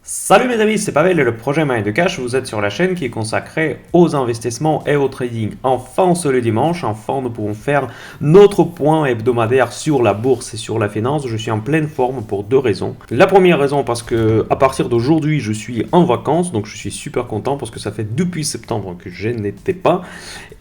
Salut mes amis, c'est Pavel et le projet Mind de Cash. Vous êtes sur la chaîne qui est consacrée aux investissements et au trading. Enfin, ce le dimanche, enfin, nous pouvons faire notre point hebdomadaire sur la bourse et sur la finance. Je suis en pleine forme pour deux raisons. La première raison, parce que à partir d'aujourd'hui, je suis en vacances, donc je suis super content parce que ça fait depuis septembre que je n'étais pas.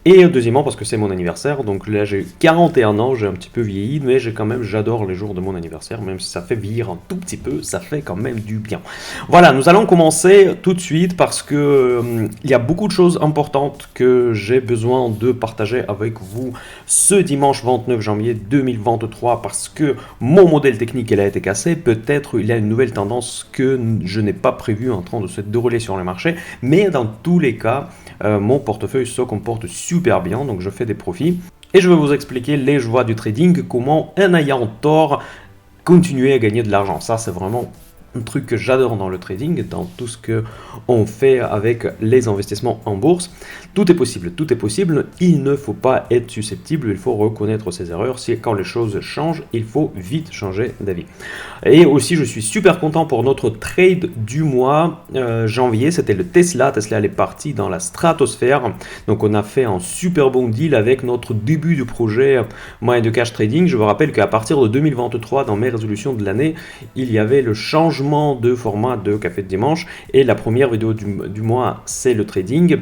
Et deuxièmement, parce que c'est mon anniversaire, donc là j'ai 41 ans, j'ai un petit peu vieilli, mais j'adore les jours de mon anniversaire, même si ça fait vieillir un tout petit peu, ça fait quand même du bien. Voilà, nous allons commencer tout de suite parce que il y a beaucoup de choses importantes que j'ai besoin de partager avec vous ce dimanche 29 janvier 2023 parce que mon modèle technique il a été cassé, peut-être il y a une nouvelle tendance que je n'ai pas prévue en train de se dérouler sur le marché, mais dans tous les cas, mon portefeuille se comporte super bien, donc je fais des profits. Et je vais vous expliquer les joies du trading, comment un ayant tort continuer à gagner de l'argent. Ça, c'est vraiment un truc que j'adore dans le trading, dans tout ce que on fait avec les investissements en bourse. Tout est possible, tout est possible. Il ne faut pas être susceptible, il faut reconnaître ses erreurs. Si quand les choses changent, il faut vite changer d'avis. Et aussi, je suis super content pour notre trade du mois janvier. C'était le Tesla. Tesla, elle est partie dans la stratosphère. Donc, on a fait un super bon deal avec notre début du projet Mind de Cash Trading. Je vous rappelle qu'à partir de 2023, dans mes résolutions de l'année, il y avait le changement de format de Café de Dimanche. Et la première vidéo du mois, c'est le trading.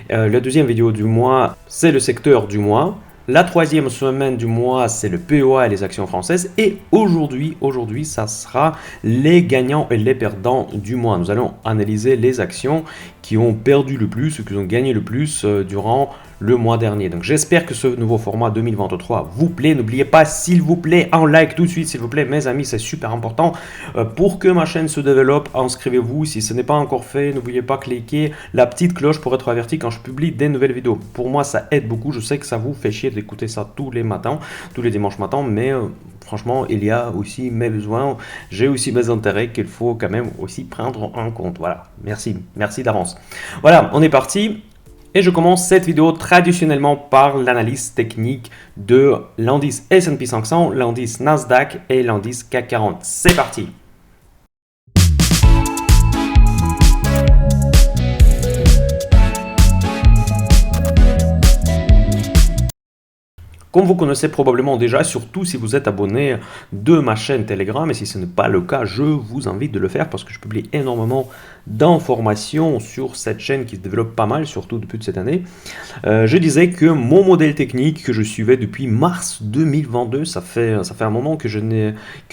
La deuxième vidéo du mois, c'est le secteur du mois. La troisième semaine du mois, c'est le PEA et les actions françaises. Et aujourd'hui, ça sera les gagnants et les perdants du mois. Nous allons analyser les actions qui ont perdu le plus ou qui ont gagné le plus durant le mois dernier. Donc j'espère que ce nouveau format 2023 vous plaît. N'oubliez pas, s'il vous plaît, un like tout de suite, s'il vous plaît, mes amis, c'est super important pour que ma chaîne se développe. Inscrivez-vous si ce n'est pas encore fait. N'oubliez pas de cliquer la petite cloche pour être averti quand je publie des nouvelles vidéos. Pour moi, ça aide beaucoup. Je sais que ça vous fait chier d'écouter ça tous les matins, tous les dimanches matins, mais franchement, il y a aussi mes besoins, j'ai aussi mes intérêts qu'il faut quand même aussi prendre en compte. Voilà, merci d'avance. Voilà, on est parti. Et je commence cette vidéo traditionnellement par l'analyse technique de l'indice S&P 500, l'indice Nasdaq et l'indice CAC 40. C'est parti! Comme vous connaissez probablement déjà, surtout si vous êtes abonné de ma chaîne Telegram, et si ce n'est pas le cas, je vous invite de le faire parce que je publie énormément d'informations sur cette chaîne qui se développe pas mal, surtout depuis cette année. Je disais que mon modèle technique que je suivais depuis mars 2022, ça fait un moment que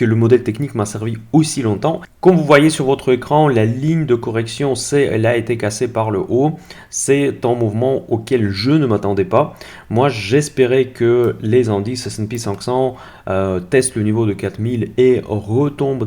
le modèle technique m'a servi aussi longtemps. Comme vous voyez sur votre écran, la ligne de correction, elle a été cassée par le haut. C'est un mouvement auquel je ne m'attendais pas. Moi, j'espérais que les indices S&P 500 testent le niveau de 4000 et retombent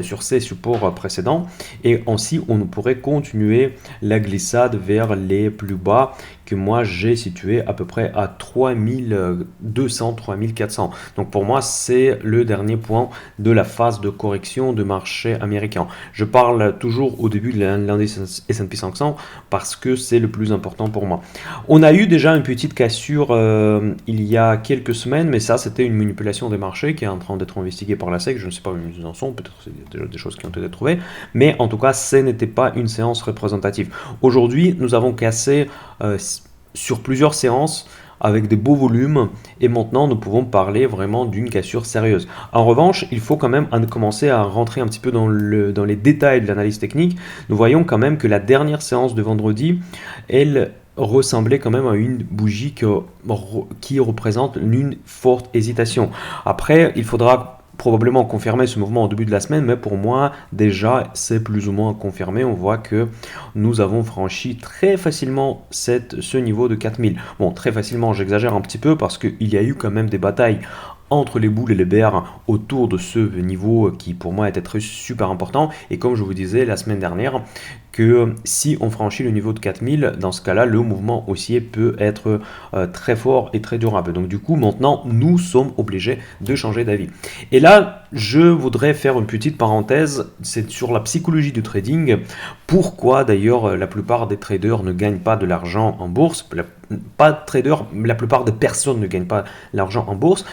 sur ces supports précédents. Et ainsi, on pourrait continuer la glissade vers les plus bas que moi j'ai situé à peu près à 3200, 3400. Donc pour moi, c'est le dernier point de la phase de correction de marché américain. Je parle toujours au début de l'indice S&P 500 parce que c'est le plus important pour moi. On a eu déjà une petite cassure il y a quelques semaines, mais ça c'était une manipulation des marchés qui est en train d'être investiguée par la SEC. Je ne sais pas où ils en sont, peut-être c'est déjà des choses qui ont été trouvées, mais en tout cas, ce n'était pas une séance représentative. Aujourd'hui, nous avons cassé sur plusieurs séances avec des beaux volumes et maintenant nous pouvons parler vraiment d'une cassure sérieuse. En revanche, il faut quand même commencer à rentrer un petit peu dans les détails de l'analyse technique. Nous voyons quand même que la dernière séance de vendredi, elle ressemblait quand même à une bougie qui représente une forte hésitation. Après, il faudra probablement confirmer ce mouvement au début de la semaine, mais pour moi déjà c'est plus ou moins confirmé. On voit que nous avons franchi très facilement ce niveau de 4000. Bon, très facilement, j'exagère un petit peu parce qu'il y a eu quand même des batailles entre les boules et les bears autour de ce niveau qui pour moi était super important. Et comme je vous disais la semaine dernière, que si on franchit le niveau de 4000, dans ce cas-là, le mouvement haussier peut être très fort et très durable. Donc du coup, maintenant, nous sommes obligés de changer d'avis. Et là, je voudrais faire une petite parenthèse, c'est sur la psychologie du trading. Pourquoi d'ailleurs la plupart des traders ne gagnent pas de l'argent en bourse? Pas de traders, mais la plupart des personnes ne gagnent pas l'argent en bourse,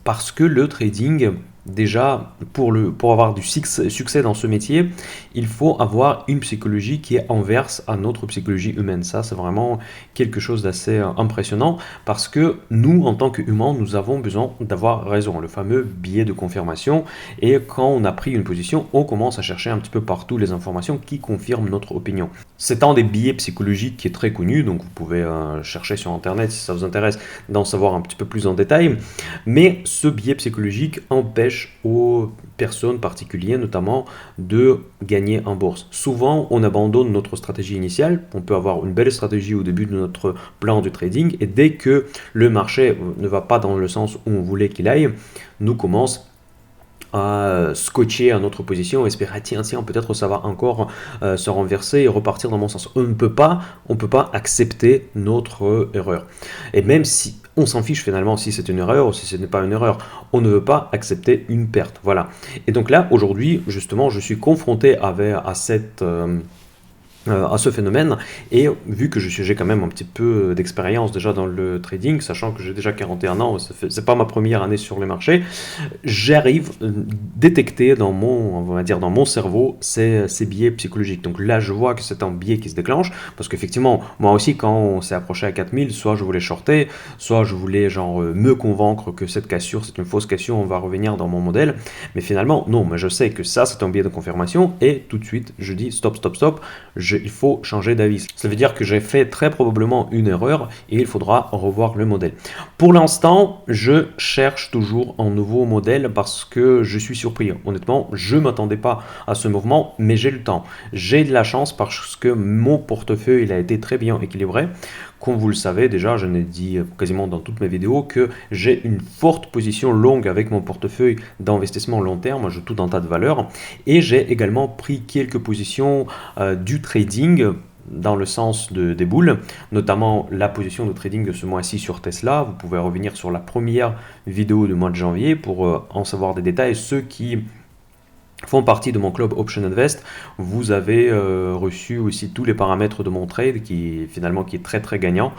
parce que le trading, déjà, pour avoir du succès dans ce métier, il faut avoir une psychologie qui est inverse à notre psychologie humaine. Ça, c'est vraiment quelque chose d'assez impressionnant parce que nous, en tant qu'humains, nous avons besoin d'avoir raison. Le fameux biais de confirmation. Et quand on a pris une position, on commence à chercher un petit peu partout les informations qui confirment notre opinion. C'est un des biais psychologiques qui est très connu, donc vous pouvez chercher sur Internet si ça vous intéresse d'en savoir un petit peu plus en détail. Mais ce biais psychologique empêche aux personnes particulières notamment de gagner en bourse. Souvent, on abandonne notre stratégie initiale. On peut avoir une belle stratégie au début de notre plan de trading et dès que le marché ne va pas dans le sens où on voulait qu'il aille, nous commence à scotcher à notre position, espérer tiens peut-être ça va encore se renverser et repartir dans mon sens. On peut pas accepter notre erreur. Et même si on s'en fiche finalement si c'est une erreur ou si ce n'est pas une erreur, on ne veut pas accepter une perte. Voilà. Et donc là aujourd'hui justement je suis confronté à ce phénomène et vu que j'ai quand même un petit peu d'expérience déjà dans le trading, sachant que j'ai déjà 41 ans, c'est pas ma première année sur les marchés, j'arrive à détecter dans mon cerveau ces biais psychologiques. Donc là je vois que c'est un biais qui se déclenche parce qu'effectivement moi aussi quand on s'est approché à 4000, soit je voulais shorter, soit je voulais me convaincre que cette cassure c'est une fausse cassure, on va revenir dans mon modèle, mais finalement non, mais je sais que ça c'est un biais de confirmation et tout de suite je dis stop, il faut changer d'avis. Ça veut dire que j'ai fait très probablement une erreur et il faudra revoir le modèle. Pour l'instant, je cherche toujours un nouveau modèle parce que je suis surpris. Honnêtement, je ne m'attendais pas à ce mouvement, mais j'ai le temps. J'ai de la chance parce que mon portefeuille il a été très bien équilibré. Comme vous le savez déjà, je l'ai dit quasiment dans toutes mes vidéos que j'ai une forte position longue avec mon portefeuille d'investissement long terme, je tout un tas de valeurs et j'ai également pris quelques positions du trading dans le sens des boules, notamment la position de trading de ce mois-ci sur Tesla. Vous pouvez revenir sur la première vidéo du mois de janvier pour en savoir des détails. Ceux qui font partie de mon club Option Invest, vous avez reçu aussi tous les paramètres de mon trade qui est très très gagnant.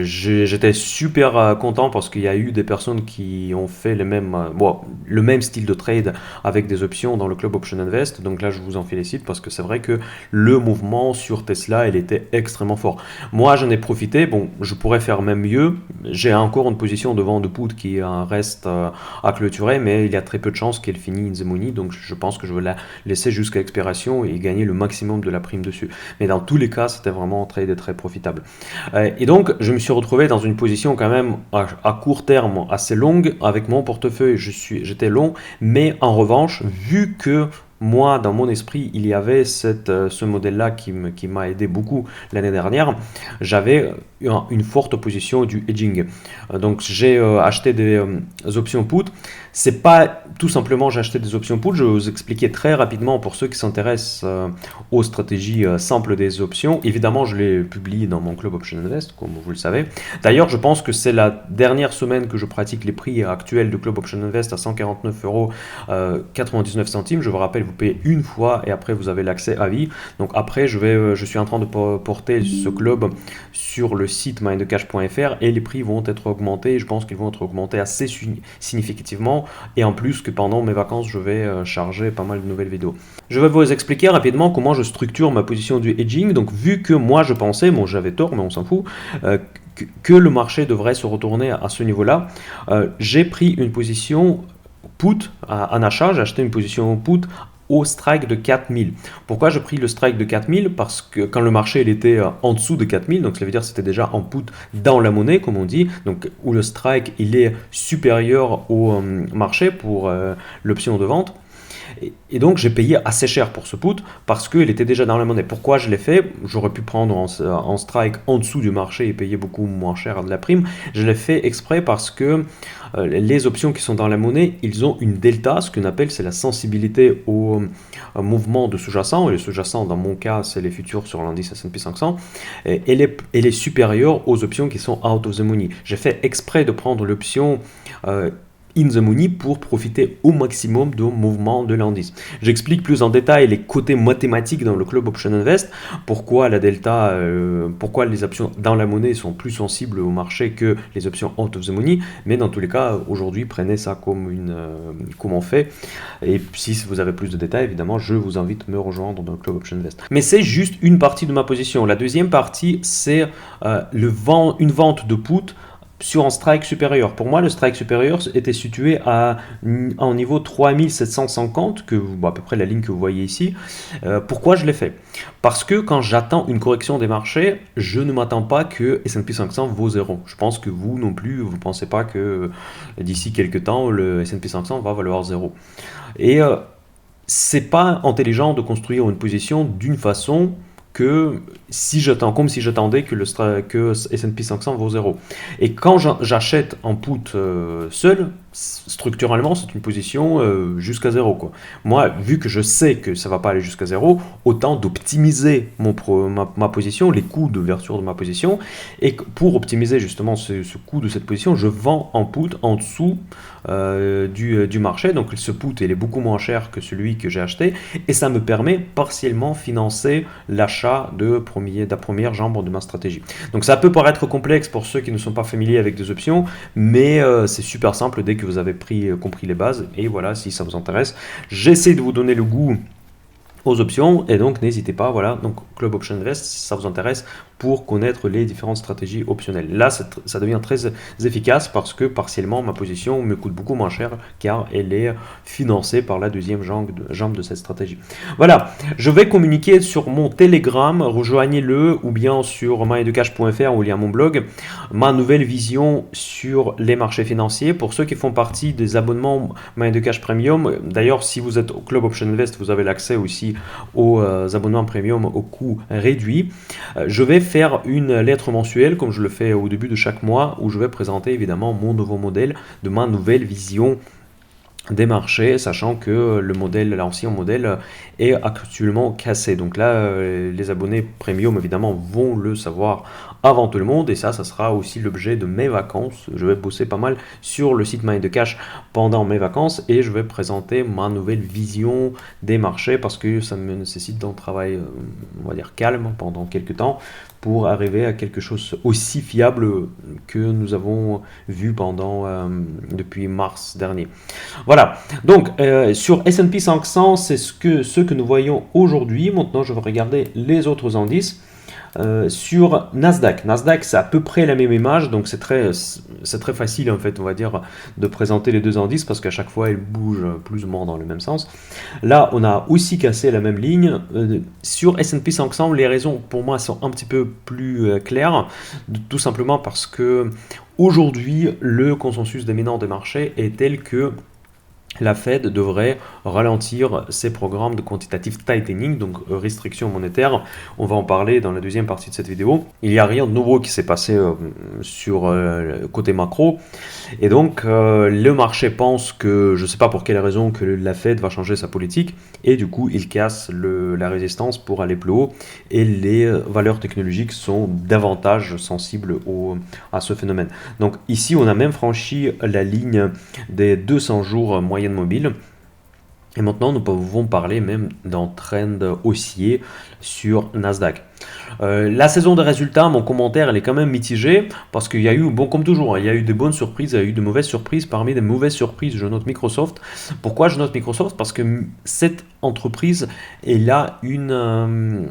J'étais super content parce qu'il y a eu des personnes qui ont fait le même style de trade avec des options dans le club Option Invest, donc là je vous en félicite parce que c'est vrai que le mouvement sur Tesla il était extrêmement fort. Moi j'en ai profité, bon je pourrais faire même mieux, j'ai encore une position de vente de poudre qui reste à clôturer, mais il y a très peu de chances qu'elle finisse in the money, donc je pense que je vais la laisser jusqu'à expiration et gagner le maximum de la prime dessus. Mais dans tous les cas, c'était vraiment très profitable. Et donc, je me suis retrouvé dans une position quand même à court terme assez longue. Avec mon portefeuille, j'étais long, mais en revanche, vu que moi, dans mon esprit, il y avait ce modèle-là qui m'a aidé beaucoup l'année dernière. J'avais une forte position du hedging. Donc, j'ai acheté des options put. C'est pas tout simplement j'ai acheté des options put. Je vais vous expliquer très rapidement pour ceux qui s'intéressent aux stratégies simples des options. Évidemment, je les publie dans mon club Option Invest, comme vous le savez. D'ailleurs, je pense que c'est la dernière semaine que je pratique les prix actuels du club Option Invest à 149,99 €. Je vous rappelle, vous payez une fois et après vous avez l'accès à vie. Donc après, je suis en train de porter ce club sur le site mindcash.fr et les prix vont être augmentés. Je pense qu'ils vont être augmentés assez significativement et en plus que pendant mes vacances, je vais charger pas mal de nouvelles vidéos. Je vais vous expliquer rapidement comment je structure ma position du hedging. Donc vu que moi je pensais, bon j'avais tort mais on s'en fout, que le marché devrait se retourner à ce niveau-là, j'ai pris une position put en achat, j'ai acheté une position put au strike de 4000. Pourquoi j'ai pris le strike de 4000? Parce que quand le marché il était en dessous de 4000, donc ça veut dire que c'était déjà en put dans la monnaie, comme on dit, donc où le strike il est supérieur au marché pour l'option de vente. Et donc j'ai payé assez cher pour ce put parce qu'il était déjà dans la monnaie. Pourquoi je l'ai fait? J'aurais pu prendre en strike en dessous du marché et payer beaucoup moins cher de la prime. Je l'ai fait exprès parce que les options qui sont dans la monnaie, ils ont une delta, ce qu'on appelle c'est la sensibilité au mouvement de sous-jacent. Et le sous-jacent, dans mon cas, c'est les futurs sur l'indice S&P 500. Et elle est supérieure aux options qui sont out of the money. J'ai fait exprès de prendre l'option in the money pour profiter au maximum du mouvement de l'indice. J'explique plus en détail les côtés mathématiques dans le Club Option Invest, pourquoi la delta, pourquoi les options dans la monnaie sont plus sensibles au marché que les options out of the money, mais dans tous les cas, aujourd'hui, prenez ça comme comme on fait, et si vous avez plus de détails, évidemment, je vous invite à me rejoindre dans le Club Option Invest. Mais c'est juste une partie de ma position. La deuxième partie, c'est une vente de put sur un strike supérieur. Pour moi, le strike supérieur était situé à un niveau 3750, à peu près la ligne que vous voyez ici. Pourquoi je l'ai fait? Parce que quand j'attends une correction des marchés, je ne m'attends pas que S&P 500 vaut 0. Je pense que vous non plus, vous ne pensez pas que d'ici quelques temps, le S&P 500 va valoir 0. Et c'est pas intelligent de construire une position d'une façon que si j'attendais que S&P 500 vaut 0. Et quand j'achète en put seul, structurellement, c'est une position jusqu'à 0, quoi. Moi, vu que je sais que ça ne va pas aller jusqu'à 0, autant d'optimiser ma position, les coûts d'ouverture de ma position. Et pour optimiser justement ce coût de cette position, je vends en put en dessous du marché. Donc ce put, il est beaucoup moins cher que celui que j'ai acheté. Et ça me permet partiellement financer l'achat de la première jambe de ma stratégie. Donc ça peut paraître complexe pour ceux qui ne sont pas familiers avec des options, mais c'est super simple dès que vous avez compris les bases. Et voilà, si ça vous intéresse, j'essaie de vous donner le goût aux options, et donc n'hésitez pas, voilà, donc Club Option Invest, si ça vous intéresse, pour connaître les différentes stratégies optionnelles. Là, ça devient très efficace parce que partiellement, ma position me coûte beaucoup moins cher car elle est financée par la deuxième jambe de cette stratégie. Voilà, je vais communiquer sur mon Telegram, rejoignez-le, ou bien sur moneydecash.fr où il y a mon blog, ma nouvelle vision sur les marchés financiers. Pour ceux qui font partie des abonnements Money de Cash Premium, d'ailleurs, si vous êtes au Club Option Invest, vous avez l'accès aussi aux abonnements premium au coût réduit. Je vais faire une lettre mensuelle comme je le fais au début de chaque mois où je vais présenter évidemment mon nouveau modèle de ma nouvelle vision des marchés, sachant que l'ancien modèle est actuellement cassé. Donc là, les abonnés premium évidemment vont le savoir avant tout le monde, et ça sera aussi l'objet de mes vacances. Je vais bosser pas mal sur le site Money de Cash pendant mes vacances et je vais présenter ma nouvelle vision des marchés parce que ça me nécessite d'un travail, on va dire, calme pendant quelques temps pour arriver à quelque chose aussi fiable que nous avons vu depuis mars dernier. Voilà, donc sur S&P 500, c'est ce que nous voyons aujourd'hui. Maintenant, je vais regarder les autres indices. Sur Nasdaq, c'est à peu près la même image, donc c'est très facile en fait, on va dire, de présenter les deux indices parce qu'à chaque fois ils bougent plus ou moins dans le même sens. Là, on a aussi cassé la même ligne. Sur S&P 500, les raisons pour moi sont un petit peu plus claires, tout simplement parce que aujourd'hui, le consensus dominant des marchés est tel que la Fed devrait ralentir ses programmes de quantitative tightening, donc restriction monétaire. On va en parler dans la deuxième partie de cette vidéo. Il n'y a rien de nouveau qui s'est passé sur côté macro. Et donc, le marché pense que, je ne sais pas pour quelle raison, que la Fed va changer sa politique. Et du coup, il casse la résistance pour aller plus haut. Et les valeurs technologiques sont davantage sensibles à ce phénomène. Donc ici, on a même franchi la ligne des 200 jours moyenne mobile. Et maintenant, nous pouvons parler même d'un trend haussier sur Nasdaq. La saison des résultats, mon commentaire, elle est quand même mitigée parce qu'il y a eu, bon comme toujours, il y a eu des bonnes surprises, il y a eu de mauvaises surprises. Parmi les mauvaises surprises, je note Microsoft. Pourquoi je note Microsoft? Parce que cette entreprise, elle a une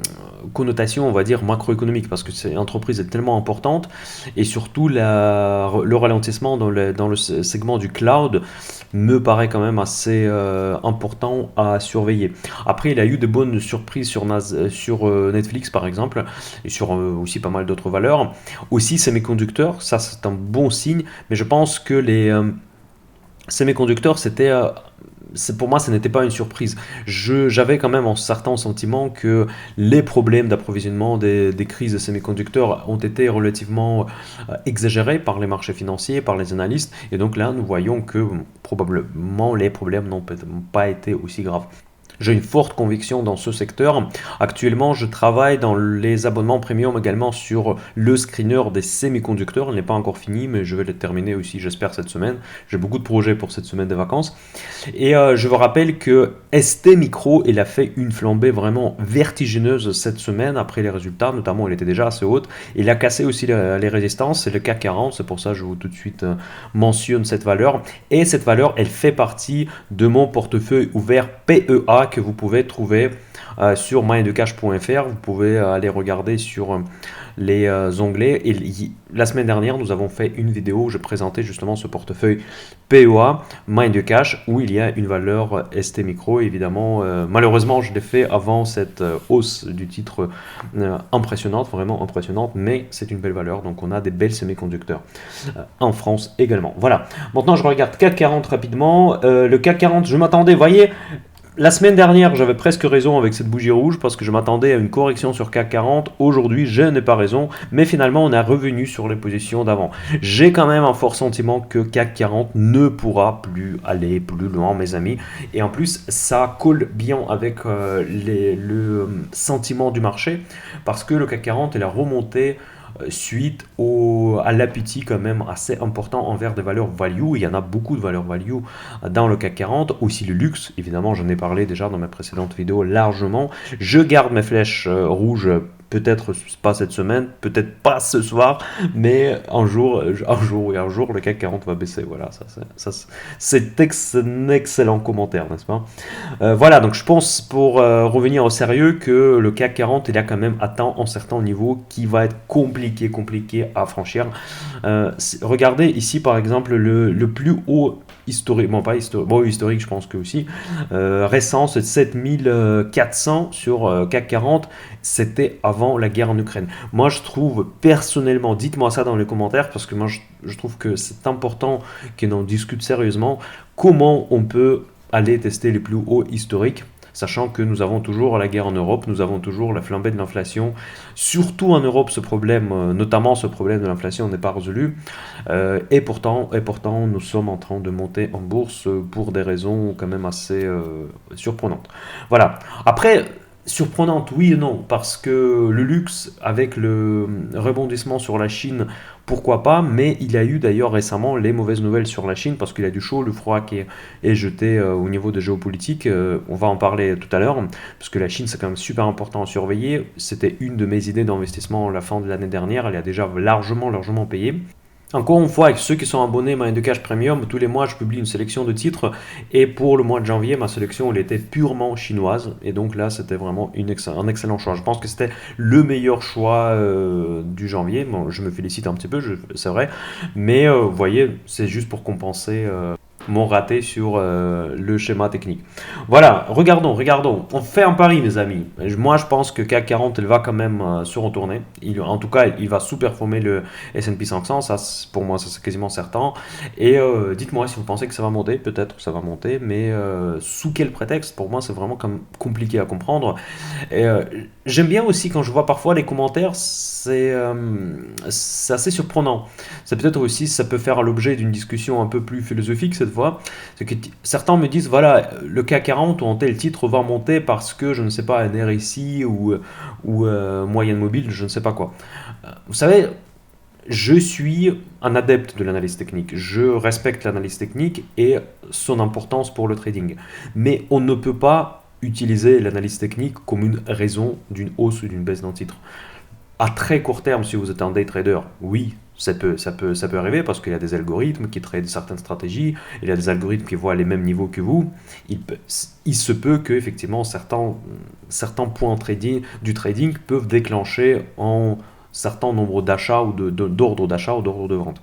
connotation, on va dire, macroéconomique parce que cette entreprise est tellement importante et surtout le ralentissement dans le segment du cloud me paraît quand même assez important à surveiller. Après, il y a eu de bonnes surprises sur Netflix par exemple et sur aussi pas mal d'autres valeurs. Aussi semi-conducteurs, ça c'est un bon signe, mais je pense que les semi-conducteurs c'était pour moi, ce n'était pas une surprise. J'avais quand même un certain sentiment que les problèmes d'approvisionnement des crises de semi-conducteurs ont été relativement exagérés par les marchés financiers, par les analystes. Et donc là, nous voyons que probablement les problèmes n'ont pas été aussi graves. J'ai une forte conviction dans ce secteur. Actuellement, je travaille dans les abonnements premium également sur le screener des semi-conducteurs. Il n'est pas encore fini, mais je vais le terminer aussi, j'espère, cette semaine. J'ai beaucoup de projets pour cette semaine de vacances. Et je vous rappelle que ST Micro, il a fait une flambée vraiment vertigineuse cette semaine après les résultats, notamment elle était déjà assez haute. Il a cassé aussi les résistances, c'est le CAC 40, c'est pour ça que je vous tout de suite mentionne cette valeur. Et cette valeur, elle fait partie de mon portefeuille ouvert PEA que vous pouvez trouver sur mindcash.fr. Vous pouvez aller regarder sur les onglets. Et la semaine dernière, nous avons fait une vidéo où je présentais justement ce portefeuille PEA, Mindcash, où il y a une valeur ST Micro. Évidemment, malheureusement, je l'ai fait avant cette hausse du titre impressionnante, vraiment impressionnante, mais c'est une belle valeur. Donc, on a des belles semi-conducteurs en France également. Voilà. Maintenant, je regarde CAC 40 rapidement. Le CAC 40, je m'attendais, voyez, la semaine dernière, j'avais presque raison avec cette bougie rouge parce que je m'attendais à une correction sur CAC 40. Aujourd'hui, je n'ai pas raison, mais finalement, on est revenu sur les positions d'avant. J'ai quand même un fort sentiment que CAC 40 ne pourra plus aller plus loin, mes amis. Et en plus, ça colle bien avec le sentiment du marché parce que le CAC 40 est la remontée suite à l'appétit quand même assez important envers des valeurs value. Il y en a beaucoup de valeurs value dans le CAC 40, aussi le luxe, évidemment j'en ai parlé déjà dans mes précédentes vidéos largement. Je garde mes flèches rouges, peut-être pas cette semaine, peut-être pas ce soir, mais un jour, le CAC 40 va baisser. Voilà, c'est un excellent commentaire, n'est-ce pas? Voilà, donc je pense pour revenir au sérieux que le CAC 40 il a quand même atteint un certain niveau qui va être compliqué à franchir. Regardez ici par exemple le plus haut historique, bon pas historique, bon historique je pense que aussi, récent c'est 7400 sur CAC 40, c'était avant la guerre en Ukraine. Moi je trouve personnellement, dites-moi ça dans les commentaires parce que moi je trouve que c'est important qu'on en discute sérieusement, comment on peut aller tester les plus hauts historiques, sachant que nous avons toujours la guerre en Europe, nous avons toujours la flambée de l'inflation. Surtout en Europe, ce problème, notamment ce problème de l'inflation n'est pas résolu. Et pourtant, nous sommes en train de monter en bourse pour des raisons quand même assez surprenantes. Voilà. Après, surprenante, oui et non, parce que le luxe, avec le rebondissement sur la Chine, pourquoi pas, mais il y a eu d'ailleurs récemment les mauvaises nouvelles sur la Chine, parce qu'il y a du chaud, le froid qui est jeté au niveau de géopolitique, on va en parler tout à l'heure, parce que la Chine c'est quand même super important à surveiller, c'était une de mes idées d'investissement à la fin de l'année dernière, elle a déjà largement payé. Encore une fois, avec ceux qui sont abonnés à Mindcash Premium, tous les mois je publie une sélection de titres et pour le mois de janvier, ma sélection elle était purement chinoise et donc là c'était vraiment un excellent choix. Je pense que c'était le meilleur choix du janvier. Bon, je me félicite un petit peu, c'est vrai, mais vous voyez, c'est juste pour compenser mon raté sur le schéma technique. Voilà, regardons. On fait un pari, mes amis. Moi, je pense que CAC 40, il va quand même se retourner. En tout cas, il va sous-performer le S&P 500. Ça, pour moi, ça c'est quasiment certain. Et dites-moi si vous pensez que ça va monter. Peut-être que ça va monter, mais sous quel prétexte? Pour moi, c'est vraiment comme compliqué à comprendre. Et, j'aime bien aussi quand je vois parfois les commentaires, c'est assez surprenant. C'est peut-être aussi, ça peut faire l'objet d'une discussion un peu plus philosophique cette fois. C'est que certains me disent, voilà, le CAC 40 ou un tel titre va monter parce que, je ne sais pas, un RSI ou moyenne mobile, je ne sais pas quoi. Vous savez, je suis un adepte de l'analyse technique. Je respecte l'analyse technique et son importance pour le trading. Mais on ne peut pas utiliser l'analyse technique comme une raison d'une hausse ou d'une baisse d'un titre. À très court terme, si vous êtes un day trader, oui, ça peut arriver parce qu'il y a des algorithmes qui traitent certaines stratégies, il y a des algorithmes qui voient les mêmes niveaux que vous. Il se peut que effectivement certains points du trading peuvent déclencher un certain nombre d'achats ou d'ordres d'achat ou d'ordres de vente.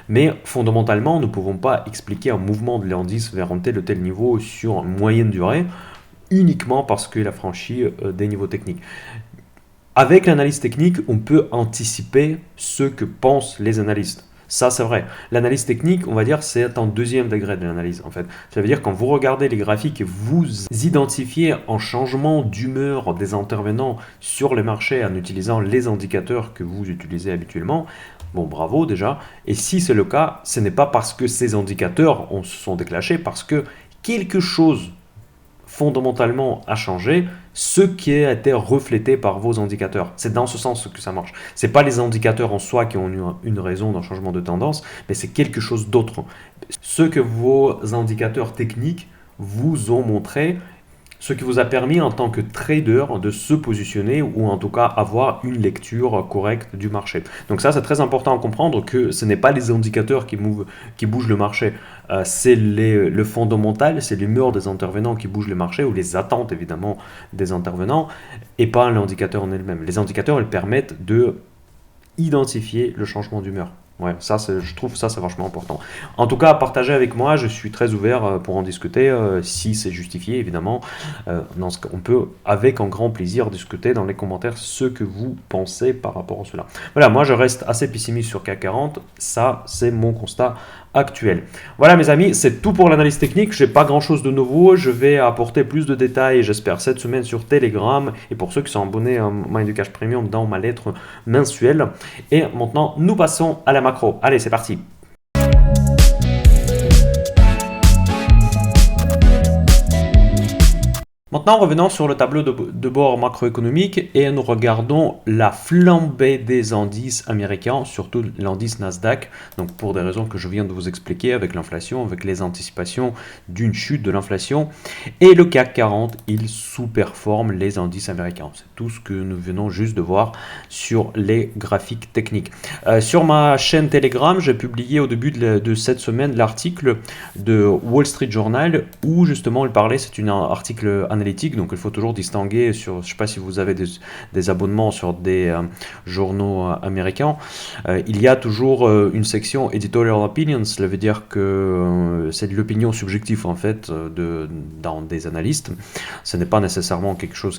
Mais fondamentalement, nous ne pouvons pas expliquer un mouvement de l'indice vers un tel ou tel niveau sur une moyenne durée uniquement parce qu'il a franchi des niveaux techniques. Avec l'analyse technique, on peut anticiper ce que pensent les analystes. Ça, c'est vrai. L'analyse technique, on va dire, c'est un deuxième degré de l'analyse, en fait. Ça veut dire quand vous regardez les graphiques et vous identifiez un changement d'humeur des intervenants sur les marchés en utilisant les indicateurs que vous utilisez habituellement, bon, bravo déjà. Et si c'est le cas, ce n'est pas parce que ces indicateurs se sont déclenchés, parce que quelque chose fondamentalement a changé, ce qui a été reflété par vos indicateurs. C'est dans ce sens que ça marche. Ce n'est pas les indicateurs en soi qui ont eu une raison d'un changement de tendance, mais c'est quelque chose d'autre. Ce que vos indicateurs techniques vous ont montré, ce qui vous a permis en tant que trader de se positionner ou en tout cas avoir une lecture correcte du marché. Donc ça, c'est très important à comprendre que ce n'est pas les indicateurs qui bougent le marché, c'est le fondamental, c'est l'humeur des intervenants qui bougent le marché ou les attentes évidemment des intervenants et pas l'indicateur en elle-même. Les indicateurs, ils permettent de identifier le changement d'humeur. Ouais, ça, je trouve ça, c'est vachement important. En tout cas, partagez avec moi, je suis très ouvert pour en discuter, si c'est justifié, évidemment. On peut, avec un grand plaisir, discuter dans les commentaires ce que vous pensez par rapport à cela. Voilà, moi, je reste assez pessimiste sur CAC 40. Ça, c'est mon constat actuel. Voilà, mes amis, c'est tout pour l'analyse technique. Je n'ai pas grand-chose de nouveau. Je vais apporter plus de détails, j'espère, cette semaine sur Telegram. Et pour ceux qui sont abonnés à Mind the Cash Premium, dans ma lettre mensuelle. Et maintenant, nous passons à la macro. Allez, c'est parti. Maintenant, revenons sur le tableau de bord macroéconomique et nous regardons la flambée des indices américains, surtout l'indice Nasdaq, donc pour des raisons que je viens de vous expliquer avec l'inflation, avec les anticipations d'une chute de l'inflation. Et le CAC 40, il sous-performe les indices américains. C'est tout ce que nous venons juste de voir sur les graphiques techniques. Sur ma chaîne Telegram, j'ai publié au début de cette semaine l'article de Wall Street Journal où justement il parlait, c'est un article analytique, donc il faut toujours distinguer sur, je ne sais pas si vous avez des abonnements sur des journaux américains, il y a toujours une section editorial opinions, cela veut dire que c'est de l'opinion subjective en fait dans des analystes, ce n'est pas nécessairement quelque chose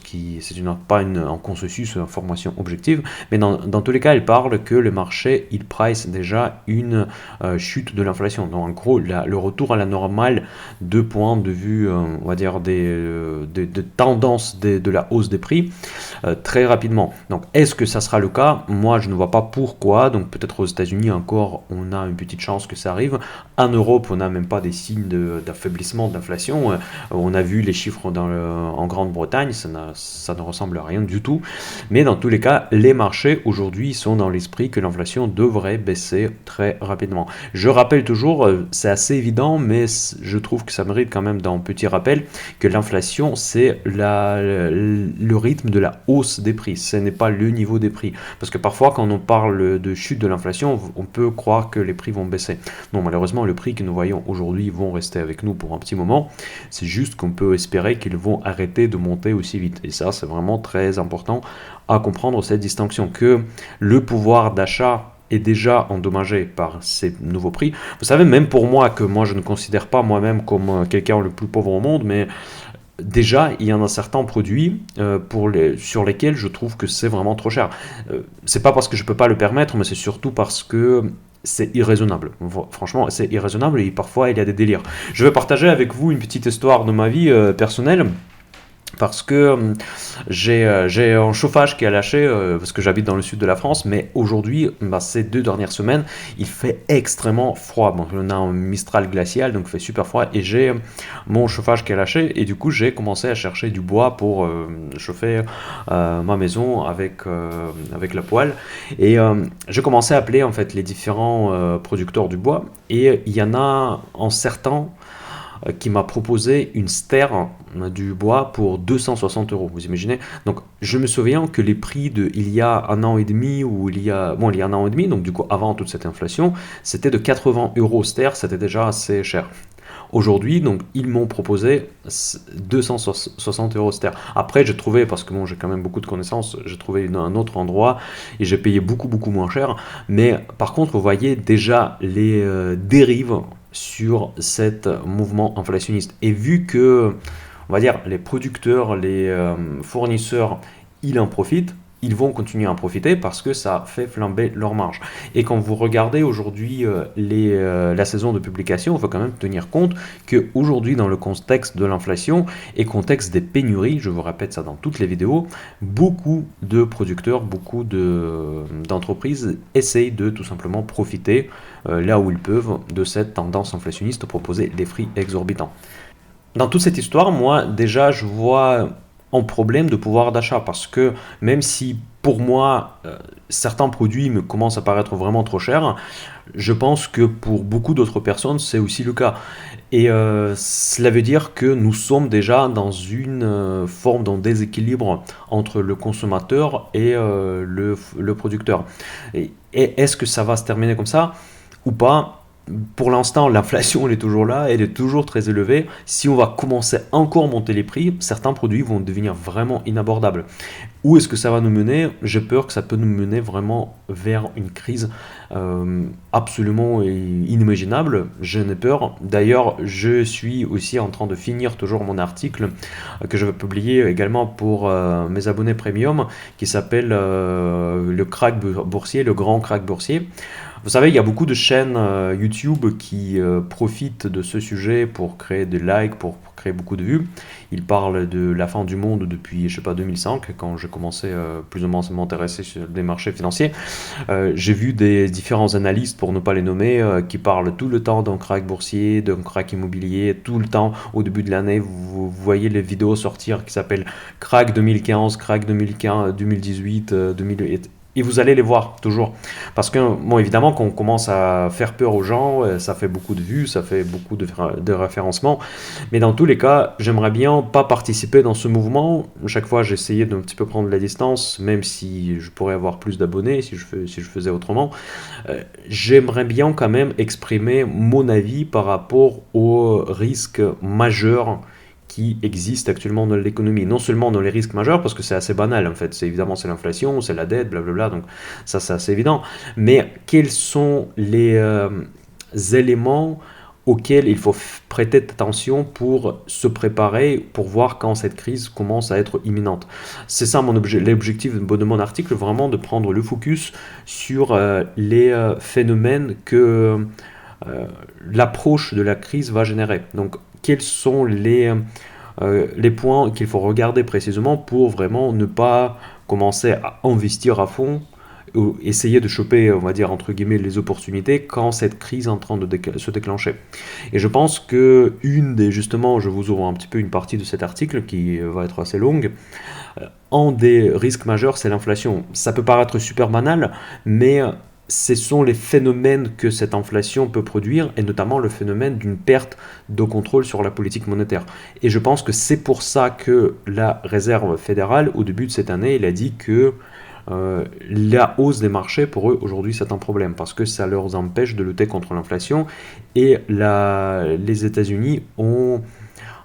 pas un consensus, une information objective, mais dans tous les cas il parle que le marché il price déjà une chute de l'inflation, donc en gros le retour à la normale de point de vue, on va dire de tendance de la hausse des prix très rapidement. Donc est-ce que ça sera le cas? Moi je ne vois pas pourquoi. Donc peut-être aux États-Unis encore on a une petite chance que ça arrive. En Europe on n'a même pas des signes d'affaiblissement de l'inflation. On a vu les chiffres en Grande-Bretagne, ça ne ressemble à rien du tout. Mais dans tous les cas, les marchés aujourd'hui sont dans l'esprit que l'inflation devrait baisser très rapidement. Je rappelle toujours, c'est assez évident, mais je trouve que ça mérite quand même d'un petit rappel que l'inflation, c'est le rythme de la hausse des prix, ce n'est pas le niveau des prix. Parce que parfois, quand on parle de chute de l'inflation, on peut croire que les prix vont baisser. Non, malheureusement, le prix que nous voyons aujourd'hui vont rester avec nous pour un petit moment. C'est juste qu'on peut espérer qu'ils vont arrêter de monter aussi vite. Et ça, c'est vraiment très important à comprendre cette distinction, que le pouvoir d'achat est déjà endommagé par ces nouveaux prix. Vous savez, même pour moi, que moi je ne considère pas moi-même comme quelqu'un le plus pauvre au monde, mais déjà il y en a certains produits sur lesquels je trouve que c'est vraiment trop cher. C'est pas parce que je peux pas le permettre, mais c'est surtout parce que c'est irraisonnable. Franchement, c'est irraisonnable et parfois il y a des délires. Je vais partager avec vous une petite histoire de ma vie personnelle. Parce que j'ai un chauffage qui a lâché, parce que j'habite dans le sud de la France, mais aujourd'hui, ces 2 dernières semaines, il fait extrêmement froid. Bon, on a un Mistral glacial, donc il fait super froid, et j'ai mon chauffage qui a lâché, et du coup, j'ai commencé à chercher du bois pour chauffer ma maison avec la poêle. Et j'ai commencé à appeler en fait les différents producteurs du bois, et il y en a un certain qui m'a proposé une stère du bois pour 260 €. Vous imaginez? Donc, je me souviens que les prix il y a un an et demi, ou il y a un an et demi, donc du coup, avant toute cette inflation, c'était de 80 € stère, c'était déjà assez cher. Aujourd'hui, donc, ils m'ont proposé 260 € stère. Après, j'ai trouvé, parce que bon, j'ai quand même beaucoup de connaissances, j'ai trouvé un autre endroit et j'ai payé beaucoup, beaucoup moins cher. Mais par contre, vous voyez déjà les dérives sur cet mouvement inflationniste. Et vu que, on va dire, les producteurs, les fournisseurs, ils en profitent, ils vont continuer à en profiter parce que ça fait flamber leur marge. Et quand vous regardez aujourd'hui la saison de publication, il faut quand même tenir compte qu'aujourd'hui, dans le contexte de l'inflation et contexte des pénuries, je vous répète ça dans toutes les vidéos, beaucoup de producteurs, beaucoup d'entreprises essayent de tout simplement profiter là où ils peuvent de cette tendance inflationniste, proposer des prix exorbitants. Dans toute cette histoire, moi, déjà, je vois un problème de pouvoir d'achat parce que même si pour moi, certains produits me commencent à paraître vraiment trop chers, je pense que pour beaucoup d'autres personnes, c'est aussi le cas. Et cela veut dire que nous sommes déjà dans une forme d'un déséquilibre entre le consommateur et le producteur. Et est-ce que ça va se terminer comme ça ou pas? Pour l'instant, l'inflation elle est toujours là, elle est toujours très élevée. Si on va commencer encore à monter les prix, certains produits vont devenir vraiment inabordables. Où est-ce que ça va nous mener? J'ai peur que ça peut nous mener vraiment vers une crise absolument inimaginable. J'en ai peur. D'ailleurs, je suis aussi en train de finir toujours mon article que je vais publier également pour mes abonnés premium qui s'appelle le crack boursier, le grand crack boursier. Vous savez, il y a beaucoup de chaînes YouTube qui profitent de ce sujet pour créer des likes, pour créer beaucoup de vues. Ils parlent de la fin du monde depuis, je sais pas, 2005, quand j'ai commencé plus ou moins à m'intéresser sur les marchés financiers. J'ai vu des différents analystes, pour ne pas les nommer, qui parlent tout le temps d'un crack boursier, d'un crack immobilier, tout le temps au début de l'année. Vous voyez les vidéos sortir qui s'appellent crack 2015, crack 2015, 2018, 2008. Et vous allez les voir toujours. Parce que, bon, évidemment, quand on commence à faire peur aux gens, ça fait beaucoup de vues, ça fait beaucoup de référencements. Mais dans tous les cas, j'aimerais bien pas participer dans ce mouvement. Chaque fois, j'essayais d'un petit peu prendre la distance, même si je pourrais avoir plus d'abonnés si je faisais autrement. J'aimerais bien quand même exprimer mon avis par rapport aux risques majeurs qui existent actuellement dans l'économie. Non seulement dans les risques majeurs, parce que c'est assez banal en fait, c'est évidemment c'est l'inflation, c'est la dette, blablabla, donc ça c'est assez évident, mais quels sont les éléments auxquels il faut prêter attention pour se préparer, pour voir quand cette crise commence à être imminente. C'est ça l'objectif de mon article, vraiment de prendre le focus sur les phénomènes que l'approche de la crise va générer. Donc quels sont les points qu'il faut regarder précisément pour vraiment ne pas commencer à investir à fond ou essayer de choper, on va dire, entre guillemets, les opportunités quand cette crise est en train de se déclencher. Et je pense que justement, je vous ouvre un petit peu une partie de cet article qui va être assez longue, un des risques majeurs, c'est l'inflation. Ça peut paraître super banal, mais ce sont les phénomènes que cette inflation peut produire, et notamment le phénomène d'une perte de contrôle sur la politique monétaire. Et je pense que c'est pour ça que la Réserve fédérale, au début de cette année, elle a dit que la hausse des marchés, pour eux, aujourd'hui, c'est un problème, parce que ça leur empêche de lutter contre l'inflation, et les États-Unis ont...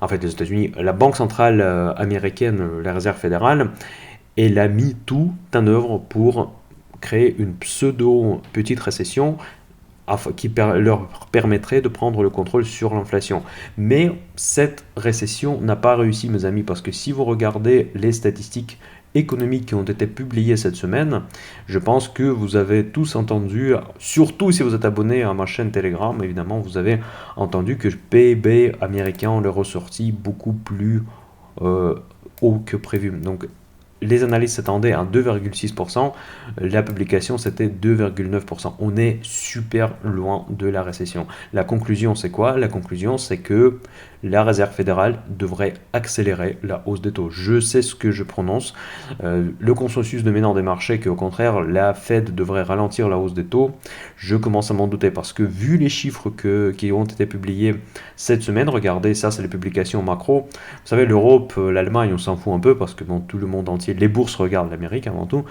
En fait, les États-Unis, la Banque centrale américaine, la Réserve fédérale, elle a mis tout en œuvre pour créer une pseudo-petite récession qui leur permettrait de prendre le contrôle sur l'inflation. Mais cette récession n'a pas réussi, mes amis, parce que si vous regardez les statistiques économiques qui ont été publiées cette semaine, je pense que vous avez tous entendu, surtout si vous êtes abonné à ma chaîne Telegram, évidemment, vous avez entendu que le PIB américain est ressorti beaucoup plus haut que prévu. Donc, les analystes s'attendaient à 2,6%, la publication c'était 2,9%. On est super loin de la récession. La conclusion c'est quoi? La conclusion c'est que la Réserve fédérale devrait accélérer la hausse des taux. Je sais ce que je prononce. Le consensus dominant des marchés qu'au contraire la Fed devrait ralentir la hausse des taux, je commence à m'en douter parce que vu les chiffres qui ont été publiés cette semaine, regardez, ça c'est les publications macro. Vous savez, l'Europe, l'Allemagne, on s'en fout un peu parce que bon, tout le monde entier, les bourses regardent l'Amérique avant tout.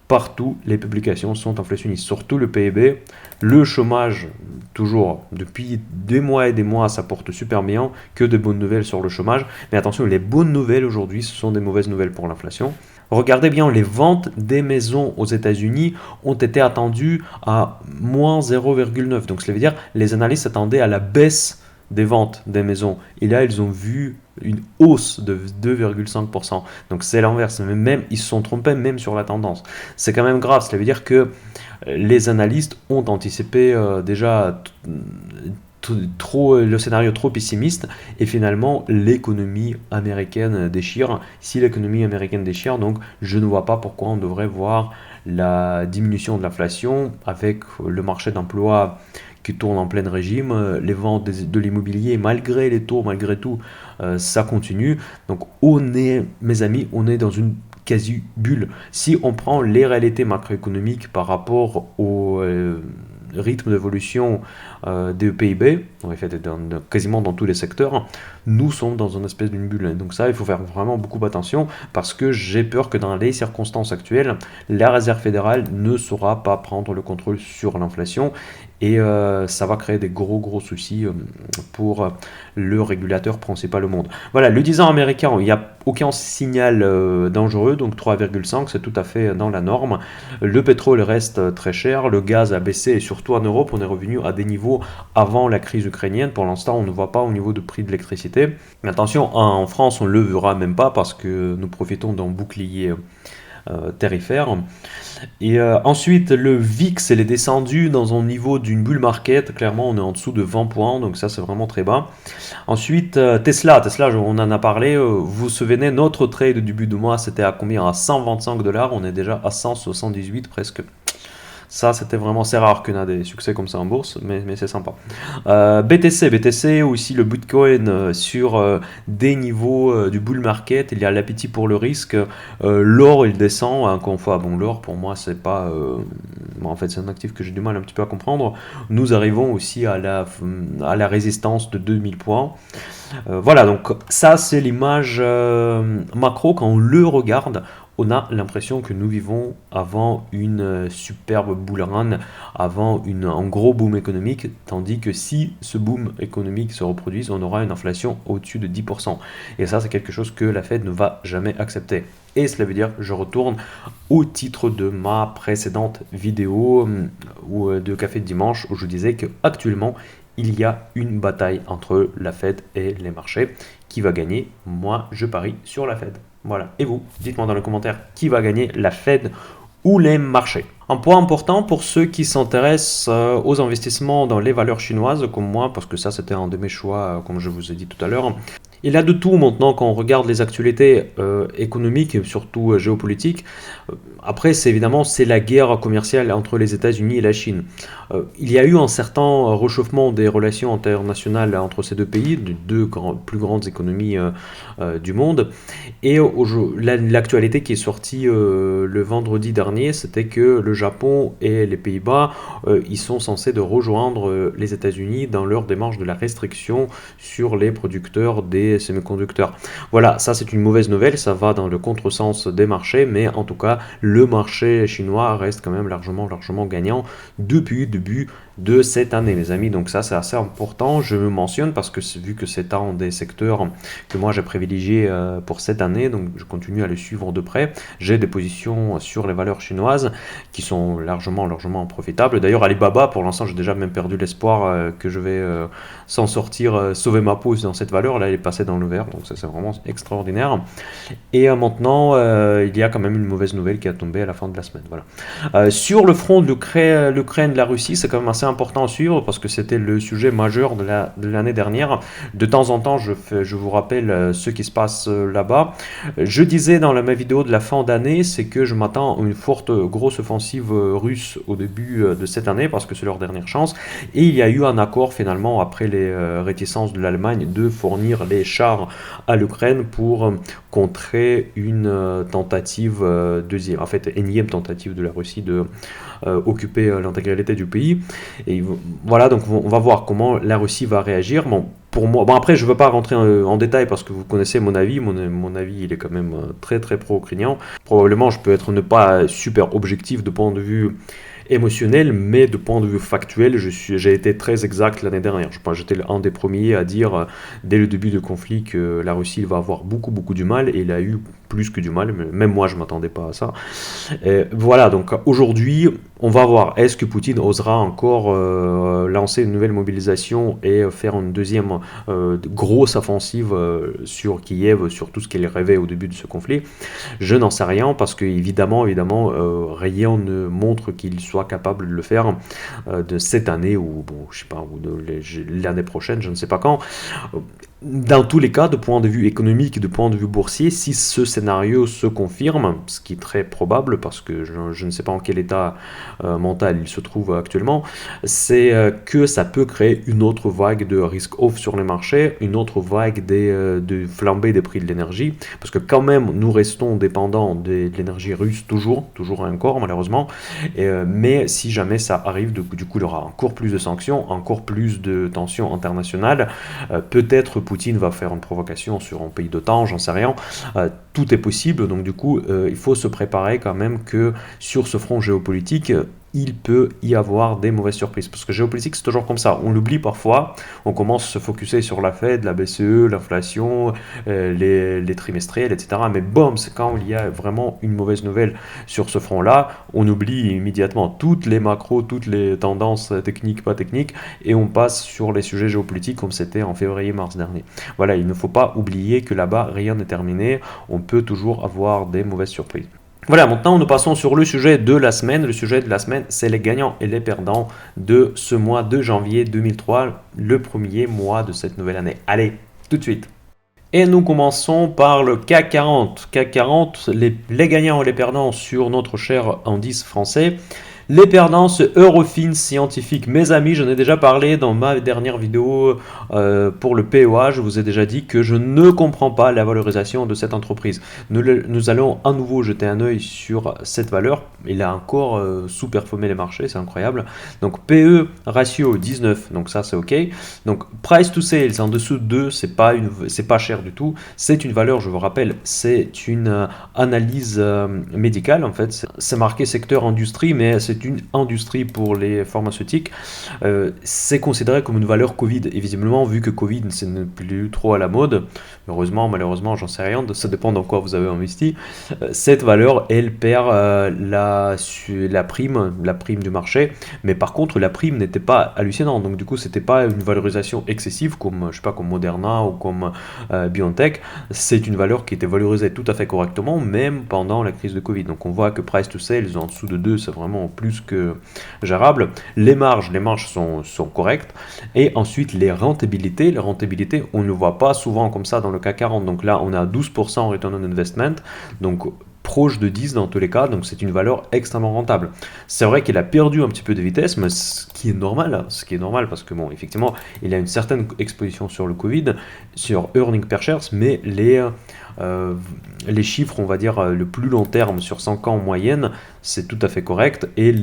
Partout, les publications sont inflationnistes, surtout le PIB. Le chômage, toujours, depuis des mois et des mois, ça porte super bien, que de bonnes nouvelles sur le chômage. Mais attention, les bonnes nouvelles aujourd'hui, ce sont des mauvaises nouvelles pour l'inflation. Regardez bien, les ventes des maisons aux États-Unis ont été attendues à moins 0,9. Donc, cela veut dire les analystes s'attendaient à la baisse des ventes des maisons. Et là, ils ont vu une hausse de 2,5%. Donc c'est l'inverse. Même, ils se sont trompés même sur la tendance. C'est quand même grave. Cela veut dire que les analystes ont anticipé déjà le scénario trop pessimiste et finalement l'économie américaine déchire. Si l'économie américaine déchire, donc je ne vois pas pourquoi on devrait voir la diminution de l'inflation avec le marché d'emploi qui tourne en plein régime, les ventes de l'immobilier malgré les taux, malgré tout, ça continue. Donc on est, mes amis, on est dans une quasi bulle. Si on prend les réalités macroéconomiques par rapport au rythme d'évolution des PIB, en fait, quasiment dans tous les secteurs, nous sommes dans une espèce d'une bulle. Donc ça, il faut faire vraiment beaucoup attention parce que j'ai peur que dans les circonstances actuelles, la Réserve fédérale ne saura pas prendre le contrôle sur l'inflation et ça va créer des gros soucis pour le régulateur principal au monde. Voilà, le 10 ans américain, il n'y a aucun signal dangereux, donc 3,5, c'est tout à fait dans la norme. Le pétrole reste très cher, le gaz a baissé et surtout en Europe, on est revenu à des niveaux avant la crise ukrainienne. Pour l'instant, on ne voit pas au niveau de prix de l'électricité. Mais attention, en France, on ne le verra même pas parce que nous profitons d'un bouclier tarifaire. Et ensuite, le VIX, elle est descendu dans un niveau d'une bull market. Clairement, on est en dessous de 20 points, donc ça, c'est vraiment très bas. Ensuite, Tesla, on en a parlé. Vous vous souvenez, notre trade du début de mois, c'était à combien? À 125 dollars. On est déjà à 178 presque. Ça, c'était vraiment, c'est rare qu'on a des succès comme ça en bourse, mais c'est sympa. BTC aussi le Bitcoin sur des niveaux du bull market. Il y a l'appétit pour le risque. L'or, il descend. Encore une fois, bon, l'or, pour moi, c'est pas. Bon, en fait, c'est un actif que j'ai du mal un petit peu à comprendre. Nous arrivons aussi à la résistance de 2000 points. Voilà, donc ça, c'est l'image macro. Quand on le regarde, on a l'impression que nous vivons avant une superbe bull run, avant un gros boom économique, tandis que si ce boom économique se reproduise, on aura une inflation au-dessus de 10%. Et ça, c'est quelque chose que la Fed ne va jamais accepter. Et cela veut dire que je retourne au titre de ma précédente vidéo ou de Café de Dimanche, où je disais qu'actuellement, il y a une bataille entre la Fed et les marchés. Qui va gagner? Moi, je parie sur la Fed. Voilà. Et vous, dites-moi dans les commentaires qui va gagner, la Fed ou les marchés. Un point important pour ceux qui s'intéressent aux investissements dans les valeurs chinoises, comme moi, parce que ça c'était un de mes choix, comme je vous ai dit tout à l'heure. Il y a de tout maintenant quand on regarde les actualités économiques et surtout géopolitiques. Après, c'est la guerre commerciale entre les États-Unis et la Chine. Il y a eu un certain réchauffement des relations internationales entre ces deux pays, de deux plus grandes économies du monde. Et l'actualité qui est sortie le vendredi dernier, c'était que le Japon et les Pays-Bas, ils sont censés de rejoindre les États-Unis dans leur démarche de la restriction sur les producteurs des semi-conducteurs. Voilà, ça c'est une mauvaise nouvelle, ça va dans le contresens des marchés, mais en tout cas, le marché chinois reste quand même largement gagnant depuis le début de cette année, les amis. Donc ça, c'est assez important. Je me mentionne parce que vu que c'est un des secteurs que moi j'ai privilégié pour cette année, donc je continue à le suivre de près. J'ai des positions sur les valeurs chinoises qui sont largement profitables. D'ailleurs, Alibaba, pour l'instant, j'ai déjà même perdu l'espoir que je vais s'en sortir, sauver ma pause dans cette valeur. Là, elle est passée dans le vert, donc ça c'est vraiment extraordinaire. Et maintenant, il y a quand même une mauvaise nouvelle qui a tombé à la fin de la semaine. Voilà. Sur le front de l'Ukraine, de la Russie, c'est quand même assez important à suivre parce que c'était le sujet majeur de l'année dernière. De temps en temps, je vous rappelle ce qui se passe là-bas. Je disais dans ma vidéo de la fin d'année, c'est que je m'attends à une forte, grosse offensive russe au début de cette année parce que c'est leur dernière chance. Et il y a eu un accord finalement après les réticences de l'Allemagne de fournir les chars à l'Ukraine pour contrer une tentative en fait énième tentative de la Russie de occuper l'intégralité du pays. Et voilà, donc on va voir comment la Russie va réagir. Bon, pour moi, bon après je ne veux pas rentrer en détail parce que vous connaissez mon avis. Mon avis il est quand même très pro-ukrainien. Probablement je peux être ne pas super objectif de point de vue émotionnel, mais de point de vue factuel, j'ai été très exact l'année dernière. Je pense que j'étais un des premiers à dire dès le début du conflit que la Russie va avoir beaucoup du mal, et il a eu plus que du mal, même moi je ne m'attendais pas à ça. Et voilà, donc aujourd'hui, on va voir, est-ce que Poutine osera encore lancer une nouvelle mobilisation et faire une deuxième grosse offensive sur Kiev, sur tout ce qu'il rêvait au début de ce conflit. Je n'en sais rien parce que évidemment, rien ne montre qu'il soit capable de le faire de cette année ou bon, je sais pas, ou de l'année prochaine, je ne sais pas quand. Dans tous les cas, de point de vue économique et de point de vue boursier, si ce scénario se confirme, ce qui est très probable parce que je ne sais pas en quel état mental il se trouve actuellement, c'est que ça peut créer une autre vague de risk-off sur les marchés, une autre vague de flambée des prix de l'énergie, parce que quand même nous restons dépendants de l'énergie russe toujours encore malheureusement, mais si jamais ça arrive, du coup il y aura encore plus de sanctions, encore plus de tensions internationales, peut-être Poutine va faire une provocation sur un pays d'OTAN, j'en sais rien. Tout est possible, donc du coup, il faut se préparer quand même que sur ce front géopolitique, il peut y avoir des mauvaises surprises. Parce que géopolitique, c'est toujours comme ça. On l'oublie parfois. On commence à se focuser sur la Fed, la BCE, l'inflation, les trimestriels, etc. Mais boum, c'est quand il y a vraiment une mauvaise nouvelle sur ce front-là, on oublie immédiatement toutes les macros, toutes les tendances techniques, pas techniques, et on passe sur les sujets géopolitiques comme c'était en février-mars dernier. Voilà, il ne faut pas oublier que là-bas, rien n'est terminé. On peut toujours avoir des mauvaises surprises. Voilà, maintenant nous passons sur le sujet de la semaine. Le sujet de la semaine, c'est les gagnants et les perdants de ce mois de janvier 2003, le premier mois de cette nouvelle année. Allez, tout de suite. Et nous commençons par le CAC 40. CAC 40, les gagnants et les perdants sur notre cher indice français. Les perdants, c'est Eurofins Scientifique. Mes amis, j'en ai déjà parlé dans ma dernière vidéo pour le PEA. Je vous ai déjà dit que je ne comprends pas la valorisation de cette entreprise. Nous allons à nouveau jeter un œil sur cette valeur. Il a encore sous-performé les marchés, c'est incroyable. Donc PE ratio 19, donc ça c'est ok. Donc price to sales en dessous de 2, c'est pas cher du tout. C'est une valeur, je vous rappelle, c'est une analyse médicale en fait. C'est marqué secteur industrie, mais c'est une industrie pour les pharmaceutiques. C'est considéré comme une valeur Covid. Et visiblement, vu que Covid, ce n'est plus trop à la mode, heureusement, malheureusement, j'en sais rien, ça dépend dans quoi vous avez investi, cette valeur, elle perd la prime du marché. Mais par contre, la prime n'était pas hallucinante. Donc du coup, c'était pas une valorisation excessive comme, je sais pas, comme Moderna ou comme BioNTech. C'est une valeur qui était valorisée tout à fait correctement, même pendant la crise de Covid. Donc on voit que price to sales en dessous de 2, c'est vraiment plus que gérable. Les marges sont correctes. Et ensuite, les rentabilités, on ne le voit pas souvent comme ça dans le CAC 40. Donc là, on est à 12% return on investment. Donc proche de 10 dans tous les cas, donc c'est une valeur extrêmement rentable. C'est vrai qu'il a perdu un petit peu de vitesse, mais ce qui est normal parce que bon, effectivement, il a une certaine exposition sur le Covid, sur earning per shares, mais les chiffres, on va dire, le plus long terme sur 5 ans en moyenne, c'est tout à fait correct, et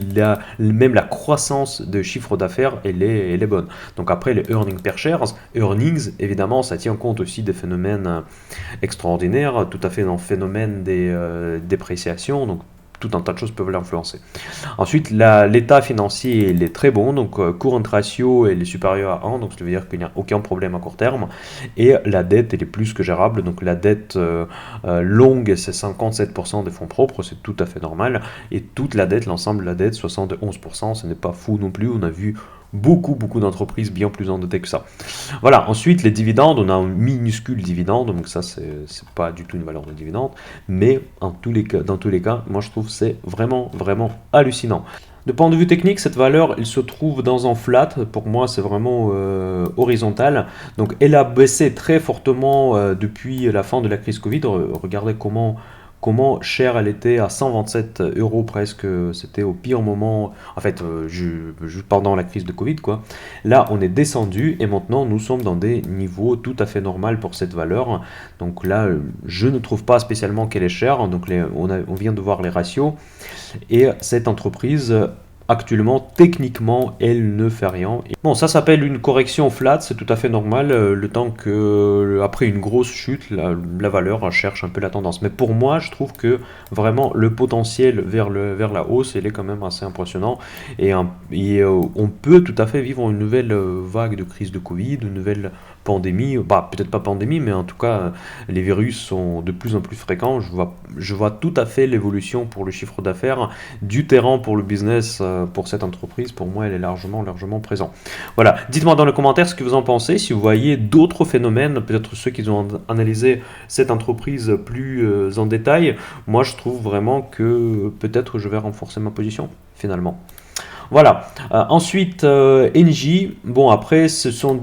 même la croissance de chiffre d'affaires, elle est bonne. Donc après, les earnings per shares, earnings, évidemment, ça tient compte aussi des phénomènes extraordinaires, tout à fait dans le phénomène des dépréciations, donc tout un tas de choses peuvent l'influencer. Ensuite, l'état financier il est très bon, donc current ratio il est supérieur à 1, donc ça veut dire qu'il n'y a aucun problème à court terme, et la dette elle est plus que gérable, donc la dette longue c'est 57% des fonds propres, c'est tout à fait normal, et toute la dette, l'ensemble de la dette, 71%, ce n'est pas fou non plus, on a vu beaucoup d'entreprises bien plus endettées que ça. Voilà, ensuite les dividendes, on a un minuscule dividende, donc ça c'est pas du tout une valeur de dividende, mais dans tous les cas, moi je trouve que c'est vraiment hallucinant. De point de vue technique, cette valeur, elle se trouve dans un flat. Pour moi, c'est vraiment horizontal. Donc, elle a baissé très fortement depuis la fin de la crise Covid. Regardez comment chère elle était à 127 euros presque, c'était au pire moment, en fait, pendant la crise de Covid, quoi. Là, on est descendu et maintenant, nous sommes dans des niveaux tout à fait normaux pour cette valeur. Donc là, je ne trouve pas spécialement qu'elle est chère. Donc on vient de voir les ratios et cette entreprise actuellement, techniquement, elle ne fait rien. Bon, ça s'appelle une correction flat, c'est tout à fait normal, le temps que, après une grosse chute, la valeur cherche un peu la tendance. Mais pour moi, je trouve que vraiment le potentiel vers la hausse, il est quand même assez impressionnant. Et on peut tout à fait vivre une nouvelle vague de crise de Covid, une nouvelle pandémie, bah peut-être pas pandémie, mais en tout cas les virus sont de plus en plus fréquents. Je vois tout à fait l'évolution pour le chiffre d'affaires du terrain pour le business pour cette entreprise. Pour moi, elle est largement présente. Voilà, dites-moi dans les commentaires ce que vous en pensez, si vous voyez d'autres phénomènes, peut-être ceux qui ont analysé cette entreprise plus en détail. Moi, je trouve vraiment que peut-être je vais renforcer ma position finalement. Voilà. Ensuite, Engie. Bon, après, ce sont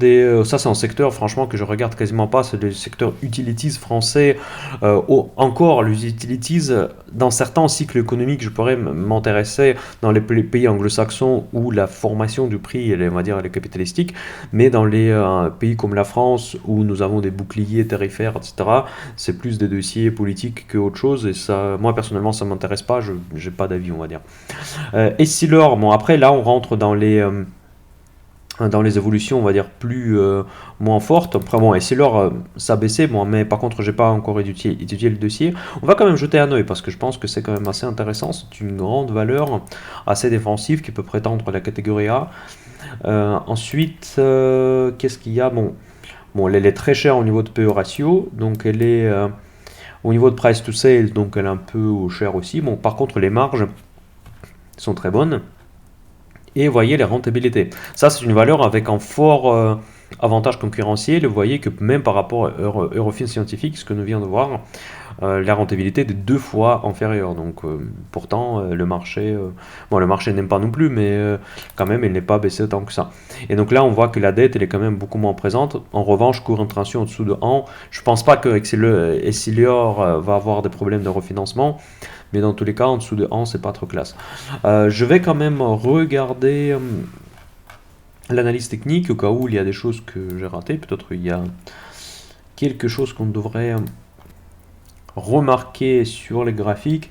ça, c'est un secteur, franchement, que je regarde quasiment pas. C'est le secteur utilities français. Encore, les utilities, dans certains cycles économiques, je pourrais m'intéresser dans les pays anglo-saxons où la formation du prix, elle est, on va dire, elle est capitalistique. Mais dans les pays comme la France, où nous avons des boucliers tarifaires, etc., c'est plus des dossiers politiques que autre chose. Et ça, moi, personnellement, ça m'intéresse pas. Je n'ai pas d'avis, on va dire. Essilor, bon après là on rentre dans les évolutions on va dire plus moins fortes. Après bon Essilor ça a baissé, bon, mais par contre j'ai pas encore étudié le dossier. On va quand même jeter un oeil parce que je pense que c'est quand même assez intéressant, c'est une grande valeur assez défensive qui peut prétendre à la catégorie A. Ensuite qu'est-ce qu'il y a, bon elle est très chère au niveau de PE ratio, donc elle est au niveau de price to sales, donc elle est un peu chère aussi. Bon par contre les marges sont très bonnes. Et vous voyez les rentabilités. Ça, c'est une valeur avec un fort avantage concurrentiel. Vous voyez que même par rapport à Eurofins Scientifique, ce que nous venons de voir, la rentabilité est 2 fois inférieure. Donc, pourtant, le marché n'aime pas non plus, mais quand même, il n'est pas baissé tant que ça. Et donc là, on voit que la dette, elle est quand même beaucoup moins présente. En revanche, cours intransition en dessous de 1. Je ne pense pas que Essilor va avoir des problèmes de refinancement. Mais dans tous les cas, en dessous de 1, c'est pas trop classe. Je vais quand même regarder l'analyse technique au cas où il y a des choses que j'ai ratées. Peut-être il y a quelque chose qu'on devrait remarquer sur les graphiques.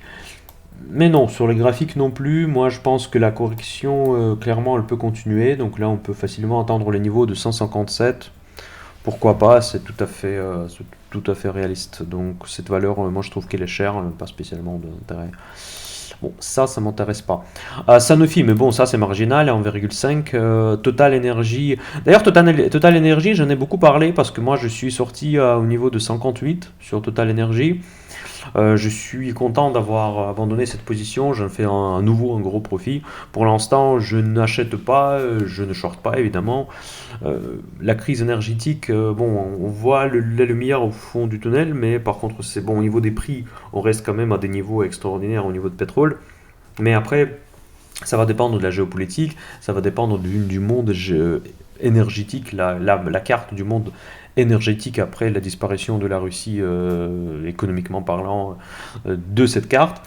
Mais non, sur les graphiques non plus. Moi, je pense que la correction, clairement, elle peut continuer. Donc là, on peut facilement atteindre les niveaux de 157. Pourquoi pas, c'est tout à fait réaliste. Donc cette valeur, moi je trouve qu'elle est chère, pas spécialement d'intérêt. Bon, ça m'intéresse pas. Sanofi, mais bon, ça c'est marginal, 1,5. Total Energy. D'ailleurs, Total Energy, j'en ai beaucoup parlé parce que moi je suis sorti au niveau de 58 sur Total Energy. Je suis content d'avoir abandonné cette position, j'en fais un gros profit. Pour l'instant, je n'achète pas, je ne short pas évidemment. La crise énergétique, bon, on voit la lumière au fond du tunnel, mais par contre, c'est bon, au niveau des prix, on reste quand même à des niveaux extraordinaires au niveau de pétrole. Mais après, ça va dépendre de la géopolitique, ça va dépendre du monde énergétique, la carte du monde énergétique après la disparition de la Russie économiquement parlant de cette carte.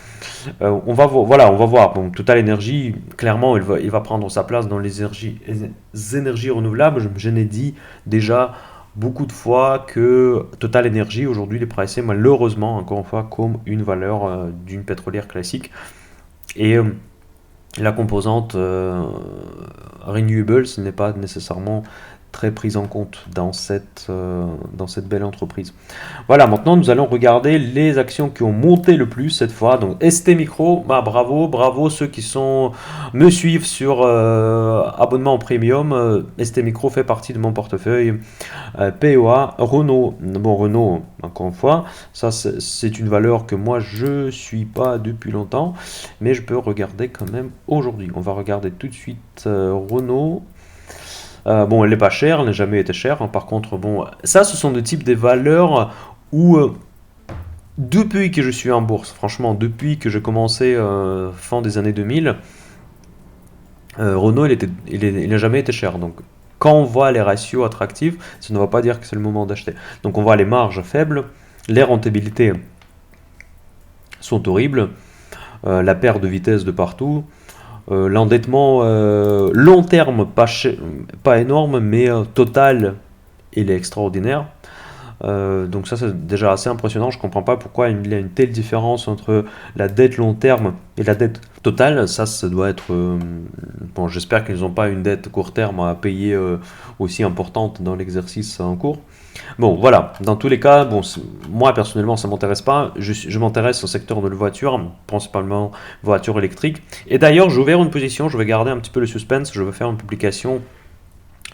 On va voir. Bon, Total Energy, clairement, il va prendre sa place dans les énergies renouvelables. Je n'ai dit déjà beaucoup de fois que Total Energy aujourd'hui est pricé malheureusement encore une fois comme une valeur d'une pétrolière classique. Et la composante renewable, ce n'est pas nécessairement très prise en compte dans cette belle entreprise. Voilà, maintenant nous allons regarder les actions qui ont monté le plus cette fois. Donc ST Micro, bah, bravo ceux qui me suivent sur abonnement premium. ST Micro fait partie de mon portefeuille. POA, Renault, bon Renault encore une fois, ça c'est une valeur que moi je suis pas depuis longtemps, mais je peux regarder quand même aujourd'hui. On va regarder tout de suite Renault. Bon, elle n'est pas chère, elle n'a jamais été chère. Hein. Par contre, bon, ça, ce sont des types de valeurs où, depuis que je suis en bourse, franchement, depuis que j'ai commencé fin des années 2000, Renault, il n'a jamais été cher. Donc, quand on voit les ratios attractifs, ça ne va pas dire que c'est le moment d'acheter. Donc, on voit les marges faibles, les rentabilités sont horribles, la perte de vitesse de partout. L'endettement long terme, pas énorme, mais total, il est extraordinaire. Donc ça c'est déjà assez impressionnant. Je comprends pas pourquoi il y a une telle différence entre la dette long terme et la dette totale. Ça doit être... bon, j'espère qu'ils n'ont pas une dette court terme à payer aussi importante dans l'exercice en cours. Bon, voilà, dans tous les cas, bon, moi personnellement ça m'intéresse pas, je m'intéresse au secteur de la voiture, principalement voiture électrique. Et d'ailleurs, j'ai ouvert une position, je vais garder un petit peu le suspense, je vais faire une publication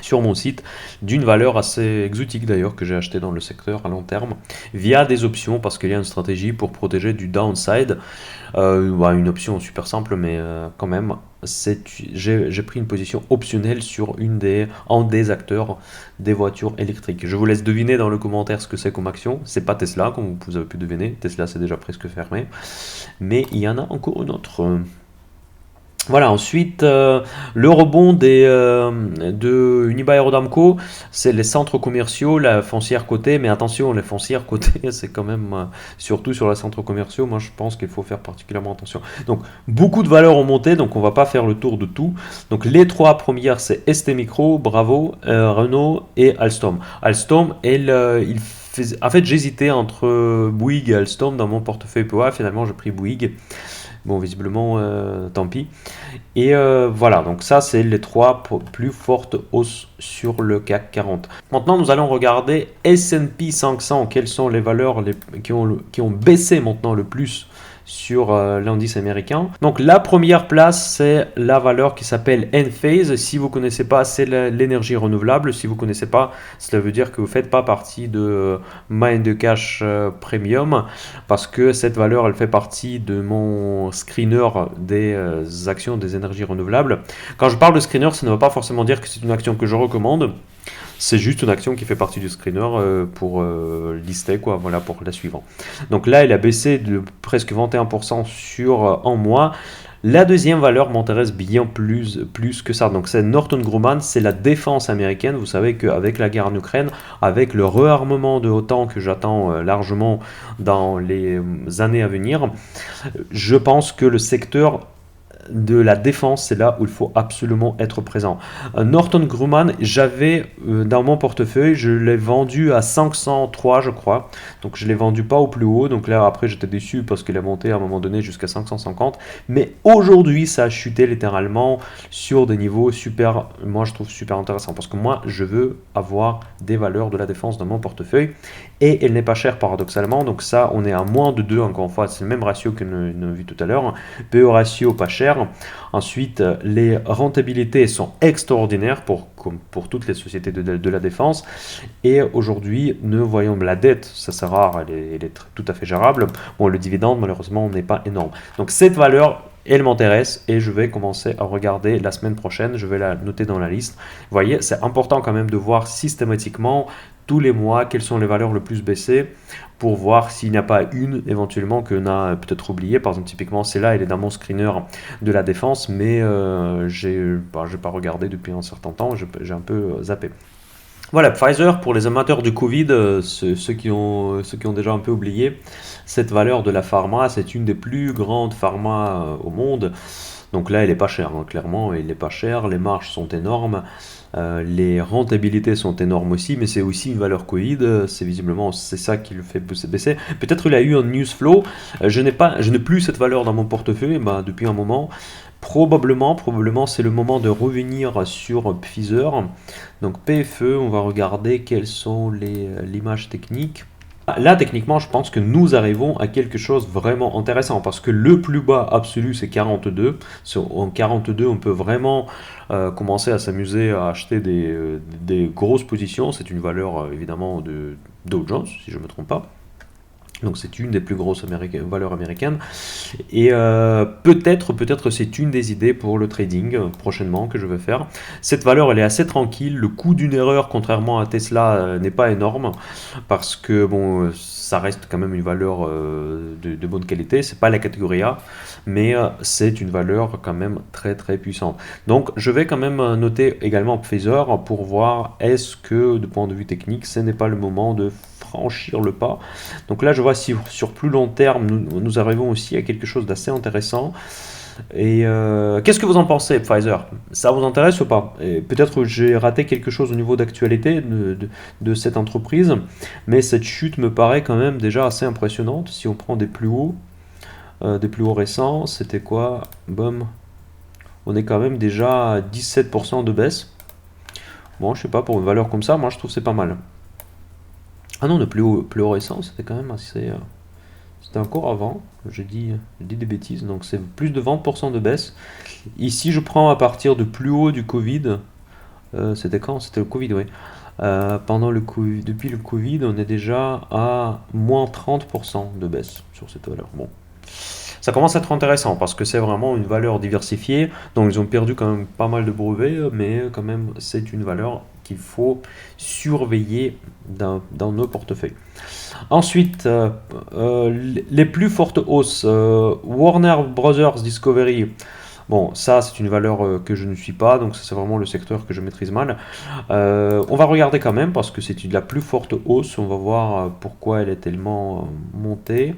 sur mon site d'une valeur assez exotique d'ailleurs que j'ai acheté dans le secteur à long terme via des options parce qu'il y a une stratégie pour protéger du downside. Une option super simple mais quand même j'ai pris une position optionnelle sur un des acteurs des voitures électriques. Je vous laisse deviner dans le commentaire ce que c'est comme action. C'est pas Tesla comme vous avez pu deviner. Tesla c'est déjà presque fermé, mais il y en a encore une autre. Voilà, ensuite, le rebond de Unibail Rodamco, c'est les centres commerciaux, la foncière cotée, mais attention, les foncières cotées, c'est quand même, surtout sur les centres commerciaux, moi je pense qu'il faut faire particulièrement attention. Donc, beaucoup de valeurs ont monté, donc on va pas faire le tour de tout. Donc, les trois premières, c'est ST Micro, Bravo, Renault et Alstom. Alstom, en fait, j'hésitais entre Bouygues et Alstom dans mon portefeuille POA, finalement j'ai pris Bouygues. Bon, visiblement, tant pis. Et voilà, donc ça, c'est les trois plus fortes hausses sur le CAC 40. Maintenant, nous allons regarder S&P 500. Quelles sont les valeurs qui ont baissé maintenant le plus sur l'indice américain. Donc la première place, c'est la valeur qui s'appelle Enphase. Si vous ne connaissez pas, c'est l'énergie renouvelable. Si vous ne connaissez pas, cela veut dire que vous ne faites pas partie de Mind the Cash Premium parce que cette valeur, elle fait partie de mon screener des actions des énergies renouvelables. Quand je parle de screener, ça ne veut pas forcément dire que c'est une action que je recommande. C'est juste une action qui fait partie du screener pour lister, quoi, voilà, pour la suivante. Donc là, elle a baissé de presque 21% sur un mois. La deuxième valeur m'intéresse bien plus que ça. Donc c'est Northrop Grumman, c'est la défense américaine. Vous savez qu'avec la guerre en Ukraine, avec le réarmement de l'OTAN que j'attends largement dans les années à venir, je pense que le secteur de la défense, c'est là où il faut absolument être présent. Northrop Grumman, j'avais dans mon portefeuille, je l'ai vendu à 503 je crois, donc je l'ai vendu pas au plus haut, donc là après j'étais déçu parce qu'il est monté à un moment donné jusqu'à 550, mais aujourd'hui ça a chuté littéralement sur des niveaux super, moi je trouve super intéressant, parce que moi je veux avoir des valeurs de la défense dans mon portefeuille, et elle n'est pas chère paradoxalement, donc ça on est à moins de 2, encore une fois c'est le même ratio que nous avons vu tout à l'heure, PE ratio pas cher. Ensuite, les rentabilités sont extraordinaires comme pour toutes les sociétés de la défense. Et aujourd'hui, nous voyons la dette, ça c'est rare, elle est tout à fait gérable. Bon, le dividende, malheureusement, n'est pas énorme. Donc cette valeur, elle m'intéresse et je vais commencer à regarder la semaine prochaine. Je vais la noter dans la liste. Vous voyez, c'est important quand même de voir systématiquement tous les mois quelles sont les valeurs le plus baissées pour voir s'il n'y a pas une éventuellement qu'on a peut-être oublié. Par exemple, typiquement, celle-là, elle est dans mon screener de la défense, mais j'ai pas regardé depuis un certain temps, j'ai un peu zappé. Voilà, Pfizer, pour les amateurs du Covid, ceux qui ont déjà un peu oublié, cette valeur de la pharma, c'est une des plus grandes pharma au monde. Donc là, elle est pas chère, hein, clairement, elle est pas chère, les marges sont énormes, les rentabilités sont énormes aussi, mais c'est aussi une valeur Covid, c'est ça qui le fait baisser. Peut-être il a eu un news flow, je n'ai plus cette valeur dans mon portefeuille depuis un moment. Probablement, c'est le moment de revenir sur Pfizer. Donc PFE, on va regarder quelles sont l'images techniques. Là, techniquement, je pense que nous arrivons à quelque chose de vraiment intéressant parce que le plus bas absolu, c'est 42. En 42, on peut vraiment commencer à s'amuser à acheter des grosses positions. C'est une valeur évidemment de Dow Jones, si je ne me trompe pas. Donc c'est une des plus grosses valeurs américaines. Et peut-être c'est une des idées pour le trading prochainement que je vais faire. Cette valeur, elle est assez tranquille. Le coût d'une erreur, contrairement à Tesla, n'est pas énorme parce que bon, ça reste quand même une valeur de bonne qualité. C'est pas la catégorie A, mais c'est une valeur quand même très très puissante. Donc je vais quand même noter également Pfizer pour voir est-ce que de point de vue technique, ce n'est pas le moment de franchir le pas. Donc là, je vois si sur plus long terme, nous arrivons aussi à quelque chose d'assez intéressant. Et qu'est-ce que vous en pensez, Pfizer? Ça vous intéresse ou pas? Peut-être que j'ai raté quelque chose au niveau d'actualité de cette entreprise, mais cette chute me paraît quand même déjà assez impressionnante. Si on prend des plus hauts récents, c'était quoi? Boum. On est quand même déjà à 17% de baisse. Bon, je sais pas, pour une valeur comme ça, moi je trouve que c'est pas mal. Ah non, le plus haut récent, c'était quand même assez. C'était encore avant, j'ai dit des bêtises, donc c'est plus de 20% de baisse. Ici, je prends à partir de plus haut du Covid, C'était quand? C'était le Covid, oui. Depuis le Covid, on est déjà à moins 30% de baisse sur cette valeur. Bon, ça commence à être intéressant parce que c'est vraiment une valeur diversifiée. Donc ils ont perdu quand même pas mal de brevets, mais quand même c'est une valeur qu'il faut surveiller dans nos portefeuilles. Ensuite, les plus fortes hausses, Warner Brothers Discovery. Bon, ça c'est une valeur que je ne suis pas, donc ça c'est vraiment le secteur que je maîtrise mal. On va regarder quand même parce que c'est la plus forte hausse. On va voir pourquoi elle est tellement montée.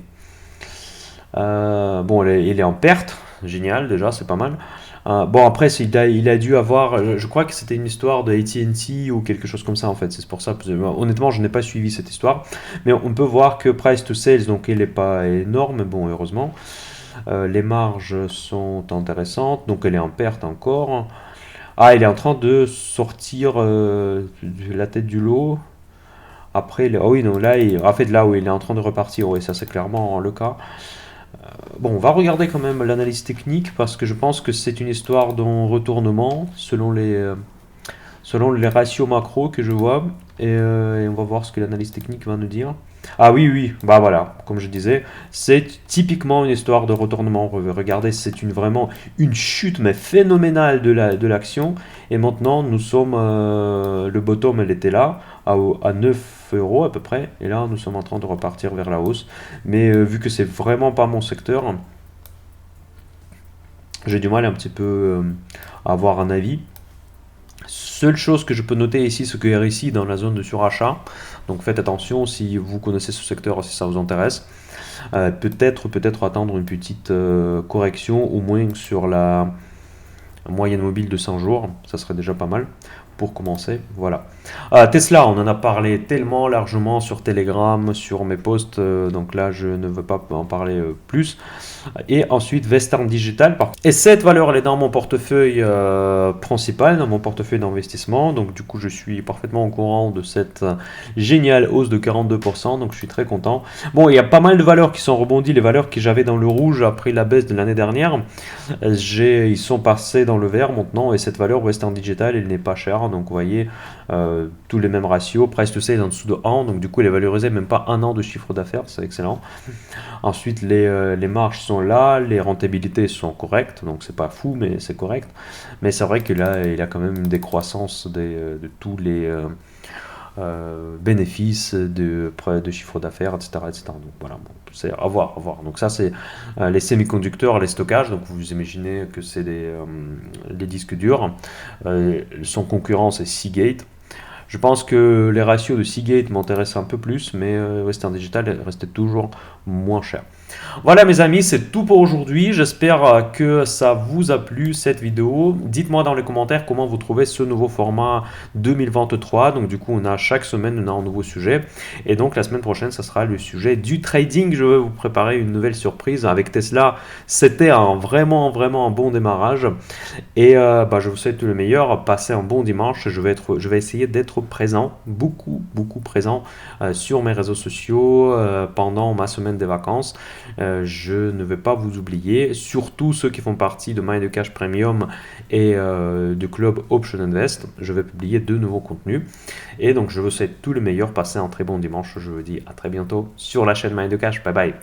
Bon, il est en perte, génial déjà, c'est pas mal. Bon, après, il a dû avoir, je crois que c'était une histoire de AT&T ou quelque chose comme ça en fait. C'est pour ça, honnêtement, je n'ai pas suivi cette histoire. Mais on peut voir que price to sales, donc elle n'est pas énorme, bon, heureusement. Les marges sont intéressantes, donc elle est en perte encore. Ah, il est en train de sortir de la tête du lot. Après, ah oui, non, là, en fait, là où il est en train de repartir, oui, ça c'est clairement le cas. Bon, on va regarder quand même l'analyse technique parce que je pense que c'est une histoire d'un retournement selon les ratios macro que je vois. Et on va voir ce que l'analyse technique va nous dire. Ah oui, oui, bah voilà, comme je disais, c'est typiquement une histoire de retournement. Regardez, c'est vraiment une chute mais phénoménale de l'action. Et maintenant, nous sommes, le bottom, elle était là, à 9 euros à peu près. Et là, nous sommes en train de repartir vers la hausse. Mais vu que c'est vraiment pas mon secteur, j'ai du mal un petit peu à avoir un avis. Seule chose que je peux noter ici, c'est que RSI dans la zone de surachat. Donc faites attention si vous connaissez ce secteur, si ça vous intéresse. Peut-être attendre une petite correction, au moins sur la moyenne mobile de 100 jours. Ça serait déjà pas mal pour commencer. Voilà. Tesla, on en a parlé tellement largement sur Telegram, sur mes posts. Donc là, je ne veux pas en parler plus. Et ensuite Western Digital. Et cette valeur, elle est dans mon portefeuille principal, dans mon portefeuille d'investissement. Donc du coup, je suis parfaitement au courant de cette géniale hausse de 42%. Donc je suis très content. Bon, il y a pas mal de valeurs qui sont rebondies. Les valeurs que j'avais dans le rouge après la baisse de l'année dernière, ils sont passés dans le vert maintenant. Et cette valeur Western Digital, elle n'est pas chère. Donc vous voyez, tous les mêmes ratios. Price to sales en dessous de 1. Donc du coup, elle est valorisée même pas un an de chiffre d'affaires. C'est excellent. Ensuite, les marges sont là, les rentabilités sont correctes, donc c'est pas fou, mais c'est correct. Mais c'est vrai que là, il a quand même une décroissance de tous les bénéfices de chiffre d'affaires, etc., etc. Donc voilà, bon, c'est à voir, à voir. Donc ça, c'est les semi-conducteurs, les stockages. Donc vous imaginez que c'est les disques durs. Son concurrent, c'est Seagate. Je pense que les ratios de Seagate m'intéressent un peu plus, mais Western Digital restait toujours moins cher. Voilà mes amis, c'est tout pour aujourd'hui. J'espère que ça vous a plu cette vidéo. Dites-moi dans les commentaires comment vous trouvez ce nouveau format 2023. Donc du coup, on a chaque semaine on a un nouveau sujet. Et donc la semaine prochaine, ça sera le sujet du trading. Je vais vous préparer une nouvelle surprise avec Tesla. C'était vraiment un bon démarrage. Et je vous souhaite tout le meilleur. Passez un bon dimanche. Je vais essayer d'être présent, beaucoup présent sur mes réseaux sociaux pendant ma semaine des vacances. Je ne vais pas vous oublier, surtout ceux qui font partie de Mind the Cash Premium et du club Option Invest. Je vais publier de nouveaux contenus. Et donc je vous souhaite tout le meilleur. Passez un très bon dimanche. Je vous dis à très bientôt sur la chaîne Mind the Cash. Bye bye.